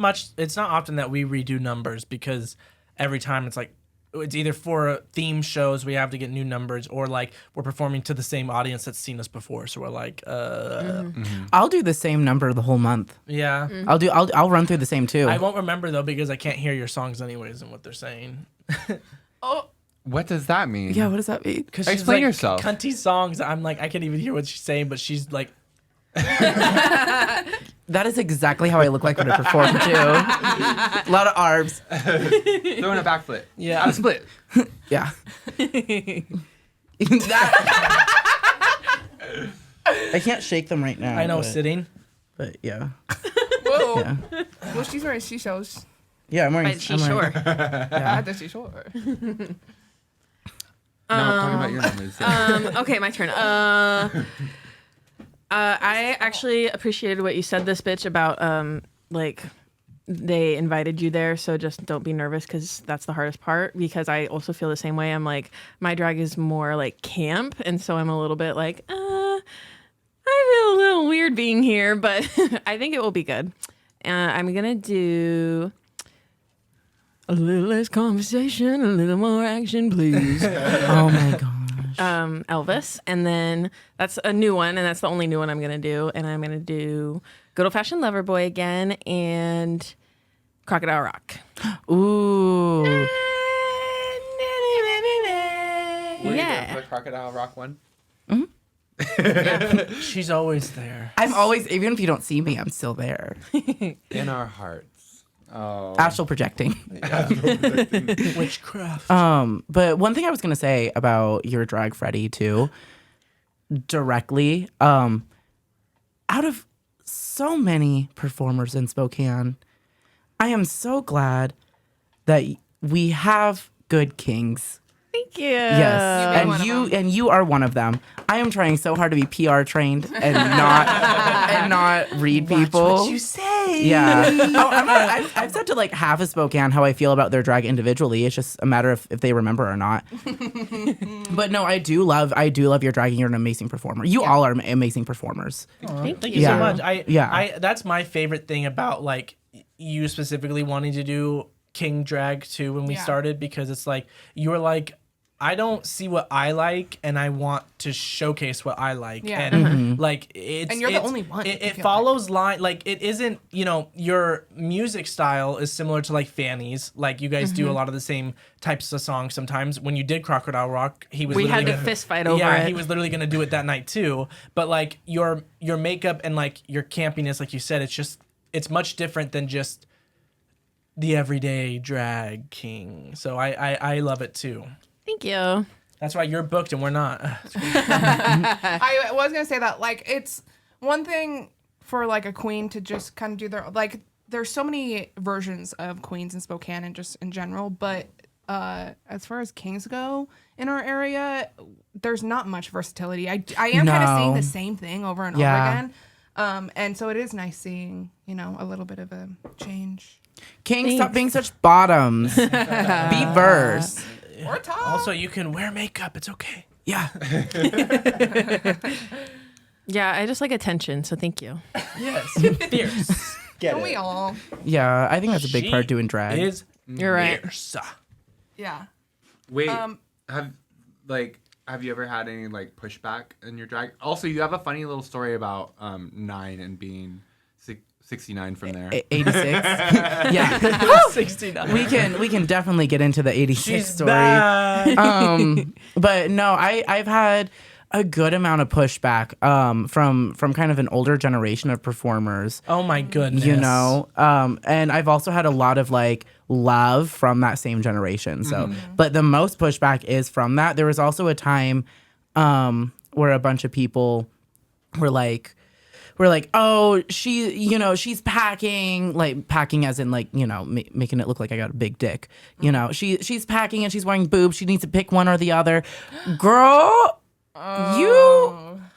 often that we redo numbers, because every time it's like, it's either for theme shows we have to get new numbers, or like we're performing to the same audience that's seen us before, so we're like I'll do the same number the whole month. yeah. I'll run through the same too. I won't remember though, because I can't hear your songs anyways and what they're saying. What does that mean? Yeah, what does that mean? Because Explain like yourself. cunty songs, I'm like, I can't even hear what she's saying, but she's like That is exactly how I look like when I perform too. A lot of arms. Throwing a backflip. Yeah. On a split. Yeah. I can't shake them right now. I know, but, sitting. but yeah. Whoa. Yeah. Well, she's wearing seashells Yeah, I'm wearing. By seashore. at the seashore. No, talking about your numbers. Okay, my turn. I actually appreciated what you said, this bitch, about like they invited you there, so just don't be nervous because that's the hardest part. Because I also feel the same way. I'm like, my drag is more like camp, and so I'm a little bit like, I feel a little weird being here, but I think it will be good. I'm gonna do a little less conversation, a little more action, please. Oh my gosh. Elvis, and then that's a new one, and that's the only new one I'm gonna do. And I'm gonna do Good Old Fashioned Lover Boy again and Crocodile Rock. Ooh. Yeah. The Crocodile Rock one. She's always there. I'm always, even if you don't see me, I'm still there. In our hearts. Oh. Astral projecting. Witchcraft. But one thing I was gonna say about your drag, Freddie, too, directly, out of so many performers in Spokane, I am so glad that we have good kings. Thank you. Yes, one of and you are one of them. I am trying so hard to be PR trained and not read people. What you say? Yeah. I've said to like half of Spokane how I feel about their drag individually. It's just a matter of if they remember or not. But no, I do love your drag, and you're an amazing performer. You all are amazing performers. Thank you Yeah. so much. Yeah. That's my favorite thing about like you specifically wanting to do King drag too when we started, because it's like you were like, I don't see what I like, and I want to showcase what I like. Yeah. And like it's And you're the only one, I It feel follows line, like it isn't, your music style is similar to like Fanny's. Like you guys do a lot of the same types of songs sometimes. When you did Crocodile Rock, he was We literally had to gonna- fist fight over yeah, it. he was literally gonna do it that night too. But like your makeup and like your campiness, like you said, it's much different than just the everyday drag king. So I love it too. Thank you. That's why you're booked and we're not. I was gonna say that, like, it's one thing for like a queen to just kind of do their, like, there's so many versions of queens in Spokane and just in general, but as far as kings go in our area, there's not much versatility. I am kind of seeing the same thing over and over again, and so it is nice seeing a little bit of a change. King, stop being such bottoms. Be verse. Or top. Also, you can wear makeup. It's okay. Yeah. Yeah, I just like attention, so thank you. Yes. Fierce. Get Don't it. we all? Yeah, I think that's a big part of doing drag. Is You're right. fierce. Yeah. Wait, have you ever had any like pushback in your drag? Also, you have a funny little story about 9 and being 69 from there. 86. Yeah. 69. We can definitely get into the 86 She's story. back. But no, I've had a good amount of pushback from kind of an older generation of performers. Oh my goodness. And I've also had a lot of like love from that same generation. So, but the most pushback is from that. There was also a time where a bunch of people were like, oh, she's packing as in like, making it look like I got a big dick. She's packing and she's wearing boobs. She needs to pick one or the other. Girl,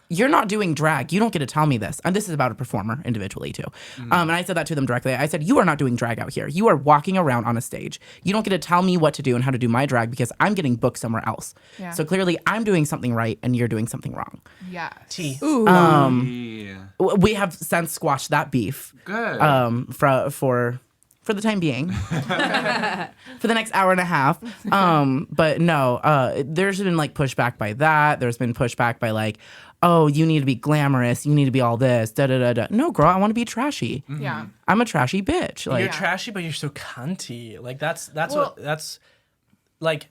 you're not doing drag. You don't get to tell me this. And this is about a performer individually too. And I said that to them directly. I said, you are not doing drag out here. You are walking around on a stage. You don't get to tell me what to do and how to do my drag because I'm getting booked somewhere else. Yeah. So clearly I'm doing something right and you're doing something wrong. Yeah. Tea. Yeah. We have since squashed that beef. Good. For the time being, for the next hour and a half. But no, there's been like pushback by that. There's been pushback by like, oh, you need to be glamorous. You need to be all this. Da da da da. No, girl, I want to be trashy. Yeah. I'm a trashy bitch. Like, You're trashy, but you're so cunty. Like that's Well- like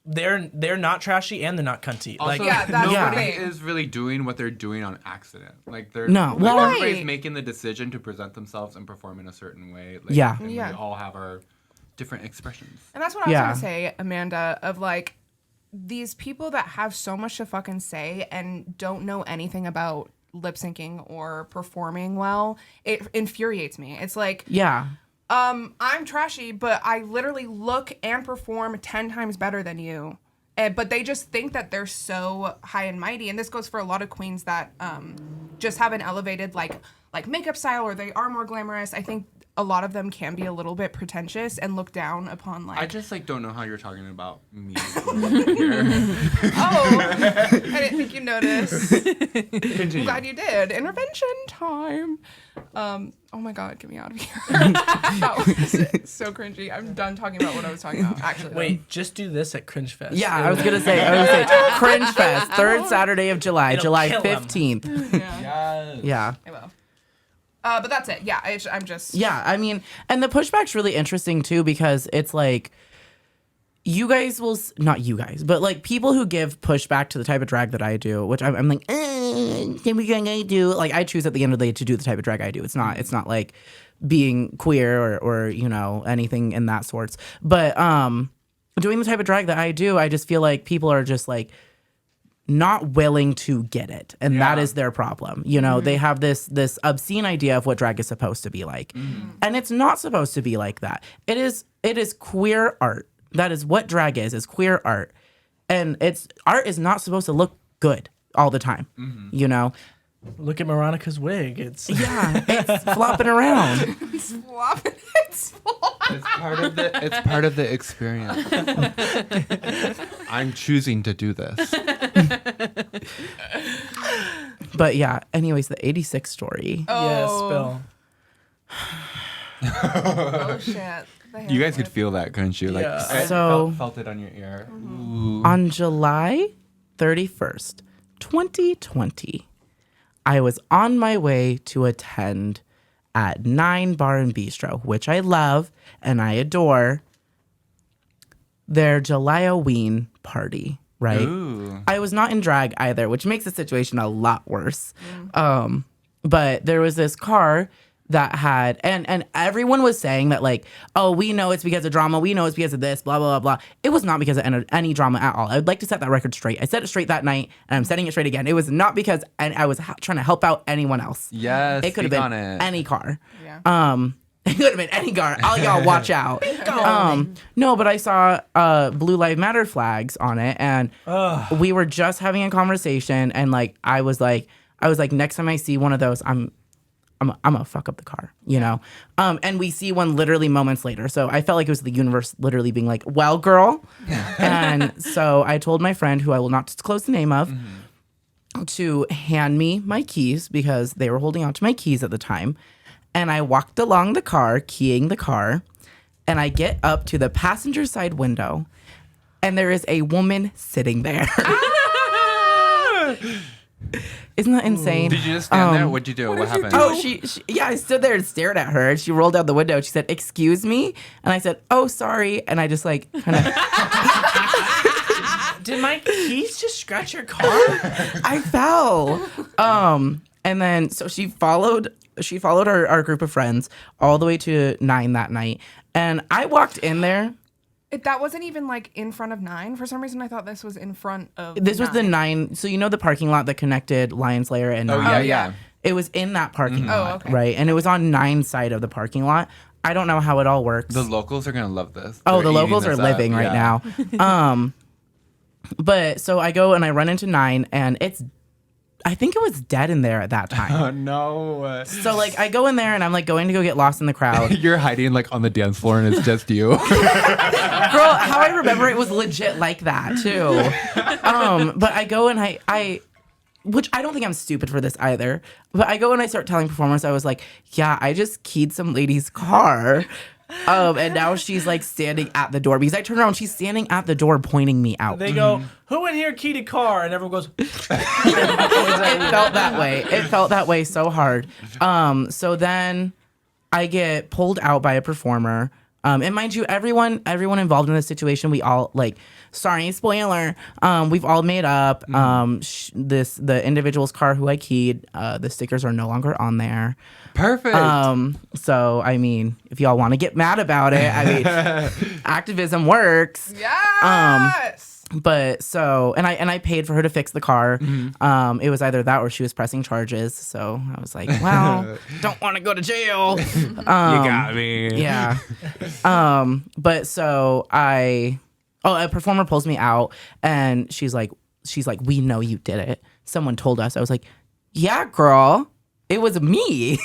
they're not trashy and they're not cunty. Also, that's nobody the thing. is really doing what they're doing on accident. Like they're No. like, Right. everybody's making the decision to present themselves and perform in a certain way. Like, Yeah. and Yeah. we all have our different expressions. And that's what I was Yeah. gonna say, Amanda, of like these people that have so much to fucking say and don't know anything about lip syncing or performing well. It infuriates me. It's like, Yeah. I'm trashy, but I literally look and perform 10 times better than you. But they just think that they're so high and mighty. And this goes for a lot of queens that just have an elevated like makeup style, or they are more glamorous. I think a lot of them can be a little bit pretentious and look down upon like. I just like don't know how you're talking about me. Oh, I didn't think you noticed. Continue. I'm glad you did. Intervention time. Oh my God, get me out of here. That was so cringy. I'm done talking about what I was talking about. Actually, though. Wait, just do this at Cringe Fest. Yeah, I was gonna say Cringe Fest, 3rd Saturday of July, It'll July kill 'em. 15th. Yes. Yeah. I will. But that's it. Yeah, I'm just. Yeah, I mean, and the pushback's really interesting too, because it's like, you guys will, not you guys, but like people who give pushback to the type of drag that I do, which I'm like, can we gonna do? Like, I choose at the end of the day to do the type of drag I do. It's not like being queer or you know, anything in that sorts. But doing the type of drag that I do, I just feel like people are just like not willing to get it, and that is their problem. You know, they have this obscene idea of what drag is supposed to be like, and it's not supposed to be like that. It is queer art. That is what drag is queer art, and art is not supposed to look good all the time. You know, Look at Moronica's wig. It's it's flopping around. It's flopping. It's flopping. It's part of the experience. I'm choosing to do this. But yeah, anyways, the 86 story. yes, Oh. Bill. Oh shit. The hair You guys could flip. feel that, couldn't you? Like, Yeah. I So- felt it on your ear. On July 31st, 2020, I was on my way to attend at 9 Bar and Bistro, which I love and I adore, their July-Halloween party, right? Ooh. I was not in drag either, which makes the situation a lot worse. But there was this car that had, and everyone was saying that like, oh, we know it's because of drama. We know it's because of this, blah, blah, blah, blah. It was not because of any drama at all. I would like to set that record straight. I set it straight that night, and I'm setting it straight again. It was not because I was trying to help out anyone else. Yes, It could have speak been on it. any car. Yeah. It could have been any car. All y'all watch out. No, but I saw Blue Lives Matter flags on it, and we were just having a conversation, and like I was like, next time I see one of those, I'm gonna fuck up the car, you know? And we see one literally moments later. So I felt like it was the universe literally being like, well, girl. And so I told my friend, who I will not disclose the name of, to hand me my keys, because they were holding on to my keys at the time. And I walked along the car, keying the car, and I get up to the passenger side window, and there is a woman sitting there. Isn't that insane? Did you just stand there? What'd you do? What happened? Oh, she yeah, I stood there and stared at her. She rolled out the window. She said, "Excuse me," and I said, "Oh, sorry," and I just like kind of. Did my keys just scratch your car? I fell. And then so she followed our group of friends all the way to 9 that night, and I walked in there. That wasn't even like in front of 9. For some reason, I thought this was in front of. This was the 9. 9. So you know the parking lot that connected Lion's Lair and Oh, 9? yeah. It was in that parking lot, Oh, okay. right? And it was on 9's side of the parking lot. I don't know how it all works. The locals are going to love this. Oh, They're the eating locals are this up. living right Yeah. now. But so I go and I run into 9, and I think it was dead in there at that time. Oh, no. So like I go in there and I'm like going to go get lost in the crowd. You're hiding like on the dance floor and it's just you. Girl, how I remember it was legit like that too. But I go and I which I don't think I'm stupid for this either, but I go and I start telling performers, I was like, yeah, I just keyed some lady's car. And now she's like standing at the door, because I turn around, she's standing at the door pointing me out. They go, "Who in here keyed a car?" And everyone goes, It felt that way. It felt that way so hard. So then I get pulled out by a performer. And mind you, everyone involved in this situation, we all like, sorry, spoiler, we've all made up. The individual's car who I keyed, the stickers are no longer on there. Perfect. So I mean, if y'all want to get mad about it, I mean, activism works. Yes. But so, and I paid for her to fix the car. It was either that or she was pressing charges. So I was like, well, don't want to go to jail. You got me. Yeah. But so a performer pulls me out and she's like, we know you did it. Someone told us. I was like, yeah, girl. It was me.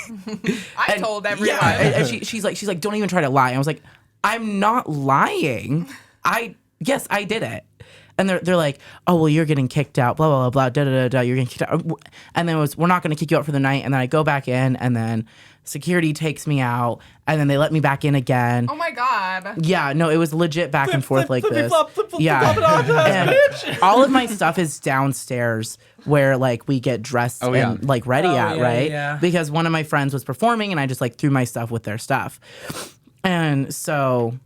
I told everyone. Yeah, and she's like, don't even try to lie. I was like, I'm not lying. Yes, I did it. And they're like, oh, well, you're getting kicked out, blah, blah, blah, blah, da, da, da, you're getting kicked out. And then we're not going to kick you out for the night. And then I go back in, and then security takes me out, and then they let me back in again. Oh, my God. Yeah, no, it was legit back and forth like this. Yeah. And And all of my stuff is downstairs where, like, we get dressed and, like, ready at, yeah, right? yeah. Because one of my friends was performing, and I just, like, threw my stuff with their stuff. And so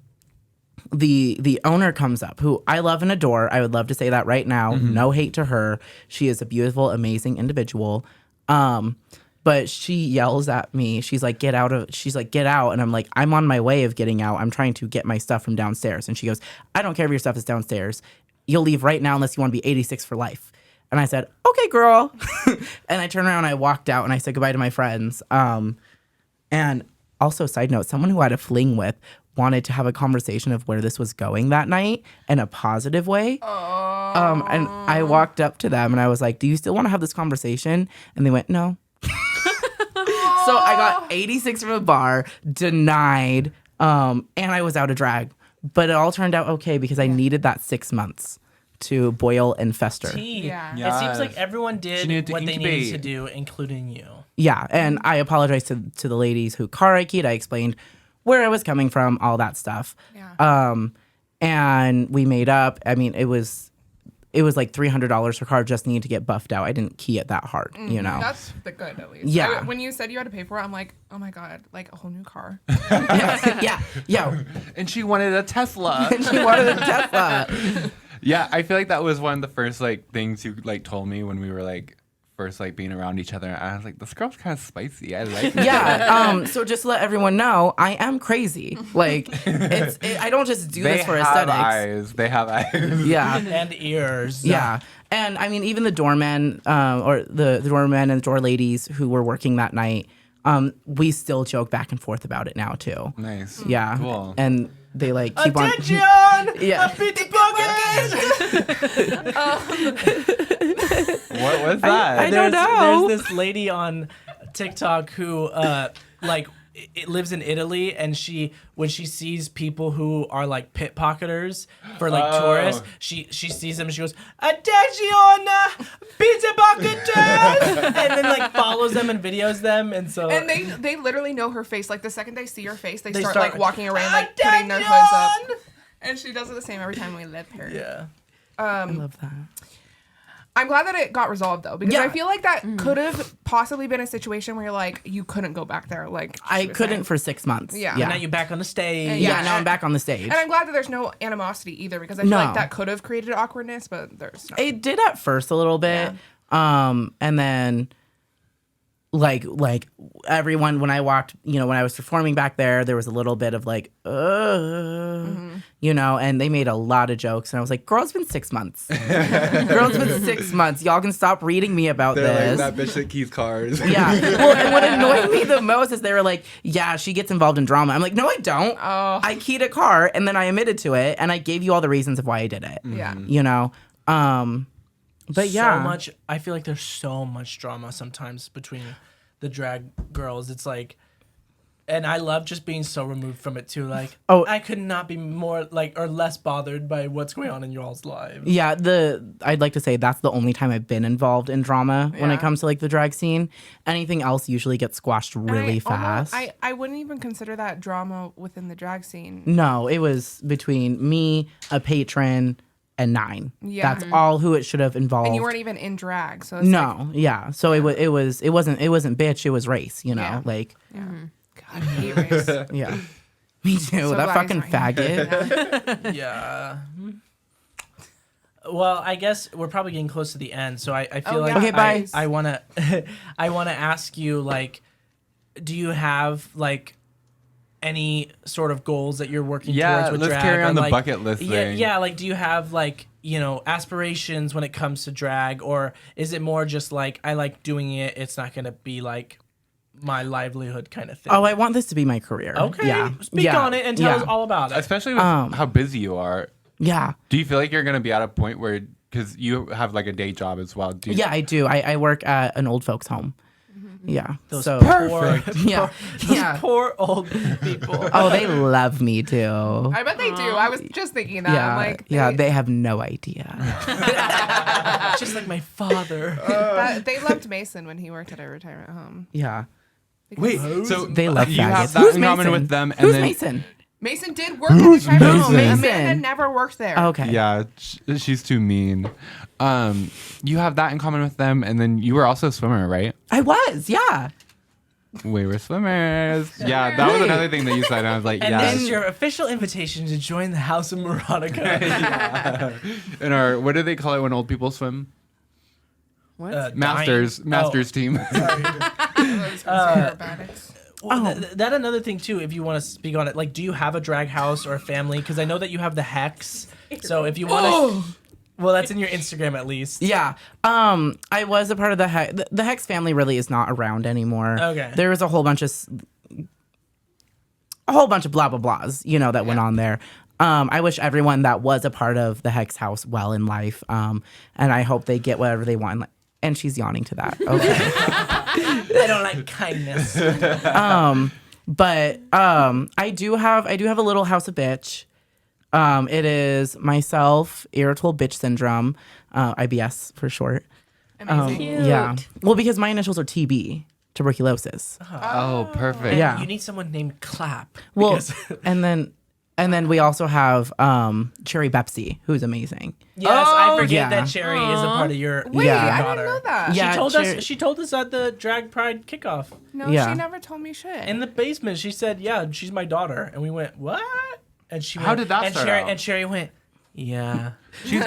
the owner comes up, who I love and adore. I would love to say that right now. No hate to her. She is a beautiful, amazing individual. But she yells at me. She's like, get out. And I'm like, I'm on my way of getting out. I'm trying to get my stuff from downstairs. And she goes, I don't care if your stuff is downstairs. You'll leave right now unless you want to be 86 for life. And I said, okay, girl. And I turned around and I walked out and I said goodbye to my friends. And also, side note, someone who I had a fling with wanted to have a conversation of where this was going that night in a positive way. And I walked up to them and I was like, do you still want to have this conversation? And they went, no. So I got 86 from a bar, denied, and I was out of drag. But it all turned out okay because I needed that 6 months to boil and fester. Yeah. It seems like everyone needed did to what they incubate. needed to do, including you. Yeah, and I apologized to the ladies who car I keyed. I explained where I was coming from, all that stuff. Yeah. And we made up. I mean, it was like $300 her car just needed to get buffed out. I didn't key it that hard, you know. That's the good, at least. Yeah. When you said you had to pay for it, I'm like, oh my God, like a whole new car. Yeah. And she wanted a Tesla. And she wanted a Tesla. Yeah, I feel like that was one of the first like things you like told me when we were like first like being around each other. I was like, this girl's kind of spicy. I like her. Yeah. So just to let everyone know, I am crazy. Like, I don't just do this for aesthetics. They have eyes. Yeah. And ears. Yeah. And I mean, even the doormen, or the doormen and the door ladies who were working that night, we still joke back and forth about it now too. Nice. Yeah. Cool. And they like keep Attention! Yeah. A pity pocket! What was that? I don't know. There's this lady on TikTok who it lives in Italy, and when she sees people who are like pickpocketers for like tourists, she sees them and she goes, "Attention, pizza pocketers!" and then like follows them and videos them, and so And they literally know her face. Like the second they see her face, they start start like walking around, like putting their hoods up. And she does it the same every time we live here. yeah. I love that. I'm glad that it got resolved though, because Yeah. I feel like that could have possibly been a situation where you're like, you couldn't go back there. Like I she was couldn't saying. for 6 months. Yeah. Yeah. Now you're back on the stage. Yeah, Yeah. now I'm back on the stage. And I'm glad that there's no animosity either, because I feel No. like that could have created awkwardness, but there's not. It did at first a little bit. And then like everyone, when I walked, when I was performing back there was a little bit of like, and they made a lot of jokes. And I was like, girl, it's been 6 months. Girl, it's been 6 months. Y'all can stop reading me about this. Like that bitch that keys cars. Yeah. Well, and what annoyed me the most is they were like, yeah, she gets involved in drama. I'm like, no, I don't. Oh. I keyed a car and then I admitted to it and I gave you all the reasons of why I did it. Yeah. But yeah. So much. I feel like there's so much drama sometimes between the drag girls. It's like, and I love just being so removed from it too. Like, I could not be more like or less bothered by what's going on in y'all's lives. Yeah, I'd like to say that's the only time I've been involved in drama when it comes to like the drag scene. Anything else usually gets squashed really fast. I wouldn't even consider that drama within the drag scene. No, it was between me, a patron, and 9. Yeah. That's all who it should have involved. And you weren't even in drag, so it's No, yeah. So it wasn't bitch, it was race, Yeah. like God, I hate race. yeah. Me too. So That glad he's fucking not here. faggot. Yeah. Well, I guess we're probably getting close to the end, so I feel Oh, like yeah. Okay, bye. I wanna I wanna ask you, like, do you have like any sort of goals that you're working towards with let's drag? carry or, on the like, bucket list thing. Yeah, like, do you have like, you know, aspirations when it comes to drag, or is it more just like, I like doing it, it's not gonna be like my livelihood kind of thing? Oh, I want this to be my career. Okay, Yeah. speak Yeah. on it and tell Yeah. us all about it. Especially with how busy you are. Yeah. Do you feel like you're gonna be at a point where, because you have like a day job as well? Do you, Yeah, I do. I work at an old folks home. Yeah. Those so poor, yeah. Yeah. poor old people. Oh, they love me too. I bet they do. I was just thinking that. Yeah. I'm like, They have no idea. Just like my father. they loved Mason when he worked at a retirement home. Yeah. Wait, so They love you have faggots. that Who's in common Mason? with them, and Who's then Mason? Mason did work at the retirement home. Mason? Amanda never worked there. Okay. yeah, she's too mean. You have that in common with them, and then you were also a swimmer, right? I was. Yeah. We were swimmers. Yeah, that was another thing that you said. And I was like, And yeah. this is your official invitation to join the House of Moronica. In our, what do they call it when old people swim? What? Masters team. Acrobatics. Well, that another thing too, if you want to speak on it, like, do you have a drag house or a family? Because I know that you have the Hex. So if you want to, well, that's in your Instagram at least. Yeah. I was a part of the Hex. The Hex family really is not around anymore. Okay. There was a whole bunch of blah blah blahs, you know, that went on there. I wish everyone that was a part of the Hex house well in life. And I hope they get whatever they want. And she's yawning to that. Okay. I don't like kindness. But I do have a little house of bitch. It is myself, irritable bitch syndrome, IBS for short. Amazing. Yeah. Well, because my initials are TB, tuberculosis. Oh, perfect. Yeah. You need someone named Clap. Well, because- and then we also have Cherry Bepsi, who's amazing. yes, I Oh, forget yeah. that Cherry is a part of your Wait, Yeah. I daughter. didn't know that. Yeah. She told us at the Drag Pride kickoff No, Yeah. she never told me shit. in the basement. She said, "Yeah, she's my daughter," and we went, "What?" And she How went, did that and start Cherry, out? And Cherry went, "Yeah." She's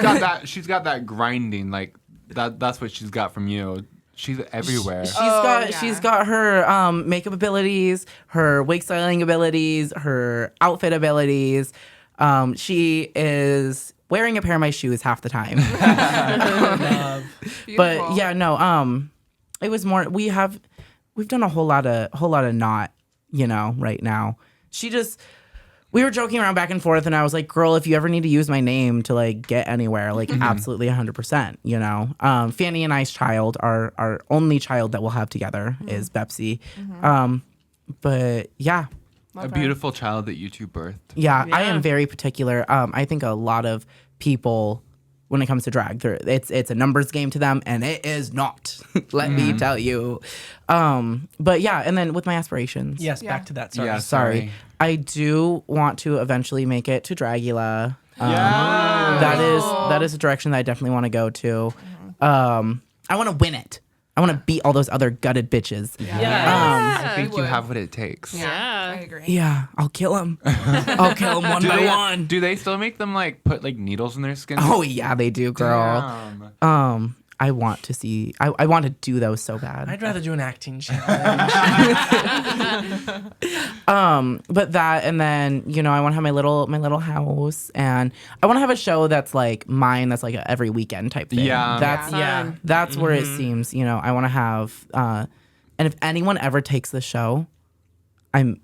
got that grinding, like that's what she's got from you. She's everywhere. She's got her makeup abilities, her wig styling abilities, her outfit abilities. She is wearing a pair of my shoes half the time. But yeah, no. It was more. We've done a whole lot of not, you know, right now. We were joking around back and forth, and I was like, "Girl, if you ever need to use my name to like get anywhere, like absolutely 100%." You know, Fanny and I's child, our only child that we'll have together is Bepsi. But yeah, A beautiful child that you two birthed. yeah, I am very particular. I think a lot of people, when it comes to drag, it's a numbers game to them, and it is not. Let me tell you. But yeah, and then with my aspirations. Yes, back to that. Sorry. Yeah. Sorry. I do want to eventually make it to Dragula. That is a direction that I definitely want to go to. I want to win it. I want to beat all those other gutted bitches. I think you have what it takes. Yeah. I agree. Yeah, I'll kill them. I'll kill them one by one. Do they still make them like put like needles in their skin? Oh yeah, they do, girl. Damn. I want to see. I want to do those so bad. I'd rather do an acting challenge. But that, and then I want to have my little house, and I want to have a show that's like mine. That's like a every weekend type thing. Yeah. That's where it seems. I want to have. And if anyone ever takes the show, I'm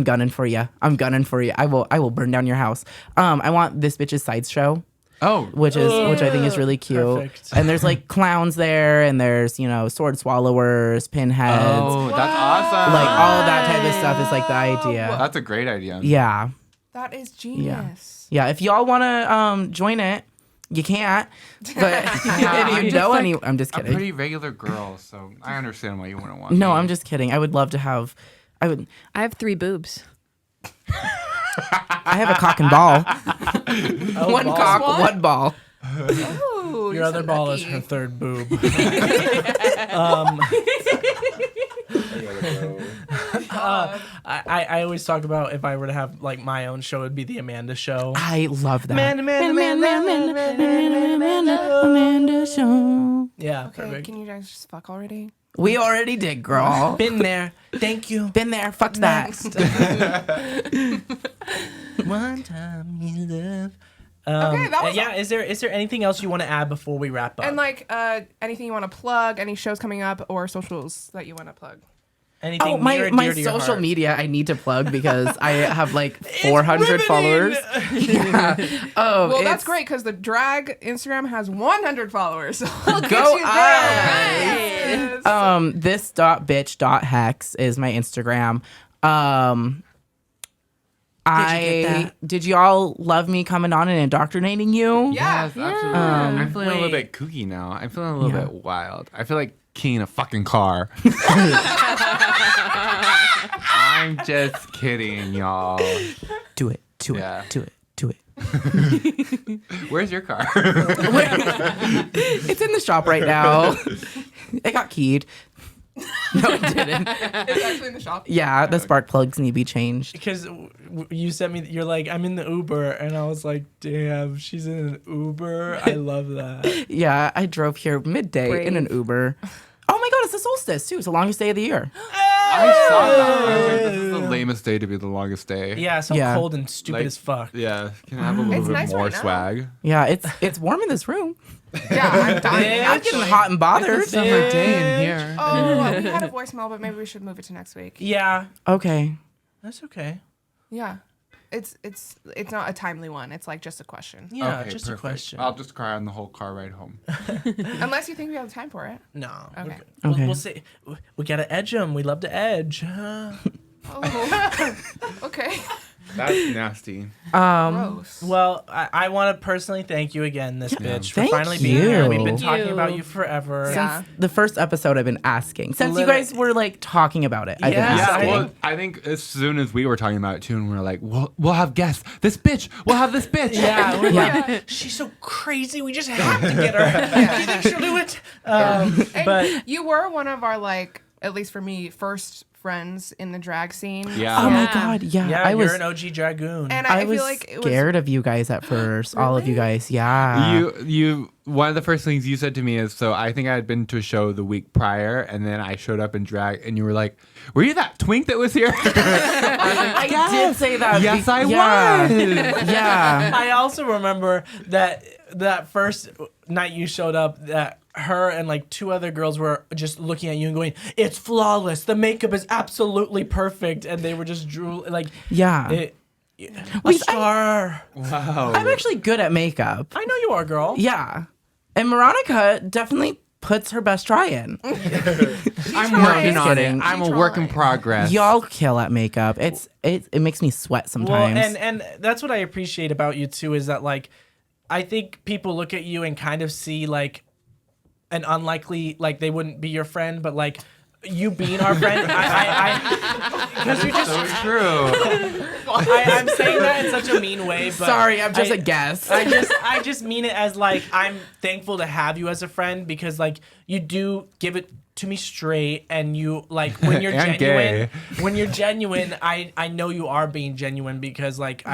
gunning for you. I'm gunning for you. I will burn down your house. I want this bitch's side show. Oh, Which I think is really cute. Perfect. And there's like clowns there, and there's sword swallowers, pinheads, oh, that's awesome. like all of that type of stuff is like the idea. That's a great idea. Yeah, That is genius. yeah. If y'all want to join it, you can't. But if you know any, I'm just A kidding. pretty regular girl, so I understand why you wouldn't want. No, me. I'm just kidding. I would love to have. I I have 3 boobs. have a cock and ball. Oh, One balls. cock, one ball. Ooh, you Your other said ball is Becky. her third boob. I always talk about if I were to have like my own show, it'd be the Amanda Show. I love that. Amanda Show. Yeah, Okay, perfect. can you guys just fuck already? We already did, girl. Been there. Thank you. Been there. Fuck that. One time you love. Okay, that was yeah. Is there anything else you want to add before we wrap up? And like anything you want to plug, any shows coming up or socials that you want to plug? anything Oh, near and my dear to your social heart? media I need to plug because I have like 400 followers. Yeah. Oh, Well, that's it's- great because the drag Instagram has 100 followers. So I'll get Go you us. there. This.bitch.hex is my Instagram. Did y'all love me coming on and indoctrinating you? Yeah. Yes, absolutely. I'm feeling a little bit kooky now. I'm feeling a little bit wild. I feel like keying a fucking car. I'm just kidding, y'all. Do it. Yeah. Do it. Where's your car? It's in the shop right now. It got keyed. No, it didn't. It's actually in the shop. Yeah, the spark plugs need to be changed. Because you sent me, you're like, I'm in the Uber, and I was like, damn, she's in an Uber. I love that. Yeah, I drove here midday in an Uber. Oh my god, it's the solstice too. It's the longest day of the year. I saw that. I was like, this is the lamest day to be the longest day. Yeah, so Yeah. cold and stupid Like- as fuck. Yeah. Can I have a little It's bit nice more right now. swag? Yeah, it's warm in this room. Yeah, I'm dying. I'm getting hot and bothered. Summer day in here. Oh, we had a voicemail, but maybe we should move it to next week. Yeah, Okay. that's okay. Yeah. It's not a timely one. It's like just a question. Yeah, Okay, just perfect. a question. I'll just cry on the whole car ride home. Unless you think we have time for it. No. Okay. We'll see. We gotta edge them. We love to edge. Oh. Okay. That's nasty. Gross. Well, I want to personally thank you again, this bitch, for Thank finally being here. We've been you. talking about you forever. Yeah. The first episode I've been asking. Since you Literally- guys were like talking about it. I've been Yeah. asking. Yeah, well, I think as soon as we were talking about it too, and we were like, we'll have guests. This bitch, we'll have this bitch. Yeah, we're Yeah. like, she's so crazy. We just have to get her. Do you think she'll do it? And But you were one of our, like, at least for me, first friends in the drag scene. Yeah. Oh my Yeah. god, yeah. yeah, I you're was an OG dragoon. And I I was feel like it was scared of you guys at first. All of you guys. Yeah. You one of the first things you said to me is, so I think I had been to a show the week prior, and then I showed up in drag, and you were like, were you that twink that was here? I did say that. Yes, I yeah. was. Yeah. I also remember that first night you showed up, that her and like two other girls were just looking at you and going, "It's flawless. The makeup is absolutely perfect," and they were just like, Yeah. a Wait, star. Wow. I'm actually good at makeup. I know you are, girl. Yeah. And Moronica definitely puts her best try in. I'm trying. working on it. Kidding. I'm a work in trying. progress. Y'all kill at makeup. It makes me sweat Well, sometimes. and that's what I appreciate about you too, is that like, I think people look at you and kind of see like an unlikely, like they wouldn't be your friend, but like you being our friend, because you're just so true. I'm saying that in such a mean way, but Sorry, I'm just a guest. I just mean it as like, I'm thankful to have you as a friend, because like you do give it to me straight, and you like when you're And genuine. gay. When you're genuine, I know you are being genuine, because like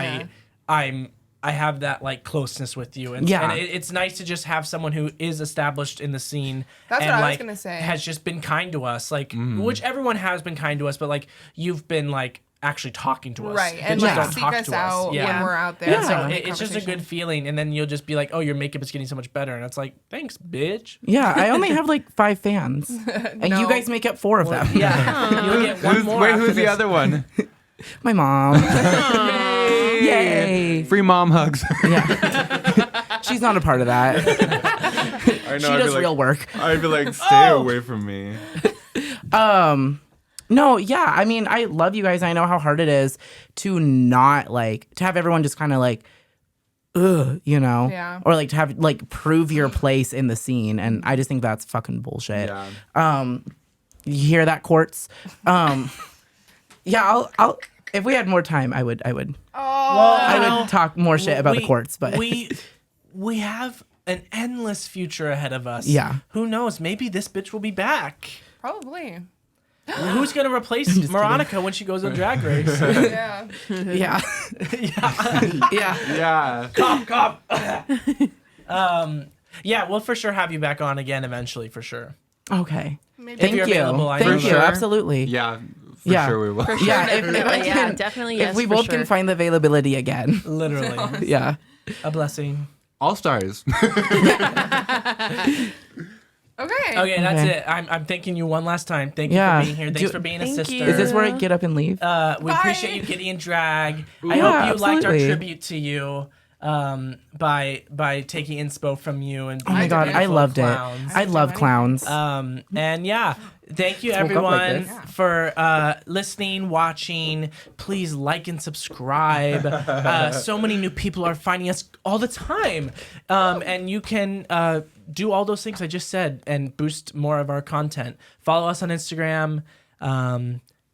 I have that like closeness with you, and, Yeah. and it's nice to just have someone who is established in the scene. That's and, what I was like, gonna say. Has just been kind to us, like which everyone has been kind to us, but like you've been like actually talking to us, right. They And just like don't seek talk us to out Yeah. when we're out there. Yeah. And so having it's just a conversation. good feeling, and then you'll just be like, "Oh, your makeup is getting so much better," and it's like, "Thanks, bitch." Yeah, I only have like 5 fans. And No. you guys make up 4 of them. Yeah, you'll get one more. Wait, after who's the this. other one? My mom. Yay. Free mom hugs. Yeah. She's not a part of that. I know. She does real work. I'd be like, stay away from me. No, yeah. I mean, I love you guys. I know how hard it is to not like to have everyone just kind of like, ugh, you know, Yeah. or like to have like prove your place in the scene, and I just think that's fucking bullshit. Yeah. You hear that, Quartz? Yeah, I'll. If we had more time, I would Well, talk more shit about the Quartz, but we have an endless future ahead of us. Yeah. Who knows? Maybe this bitch will be back. Probably. Who's gonna replace Moronica when she goes on Drag Race? Yeah. Yeah. Yeah. Yeah. Cop. Yeah, we'll for sure have you back on again eventually, for sure. Okay. Maybe. Thank you're you. available, I Thank know. you. For sure. Absolutely. Yeah. For Yeah. sure we will. For sure, Yeah, if I definitely. Yeah, can- definitely. If Yes, we for both sure. can find the availability again. Literally. Yeah. A blessing. All stars. Okay. Okay, that's Okay. it. I'm thanking you one last time. Thank you Yeah. for being here. Thanks Do- for being a Thank sister. you. Is this where I get up and leave? We appreciate you getting in drag. I Yeah, hope you liked our absolutely. tribute to you by taking inspo from you and Oh my God, I beautiful loved clowns. it. I love clowns. And yeah, thank you Woke up like everyone this. for listening, watching. Please like and subscribe. So many new people are finding us all the time, and you can do all those things I just said and boost more of our content. Follow us on Instagram.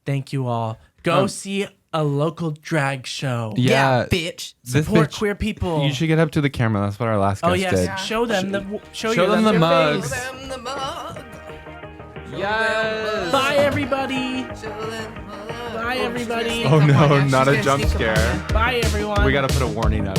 Thank you all. Go see a local drag show. Yeah. bitch. This Support bitch- queer people. You should get up to the camera. That's what our last guest Oh yes, did. show them the Show them the your mugs. face. Yes. Bye everybody. Bye everybody. Oh no, yeah, not she's a gonna jump sneak up on scare. Bye everyone. We gotta put a warning up.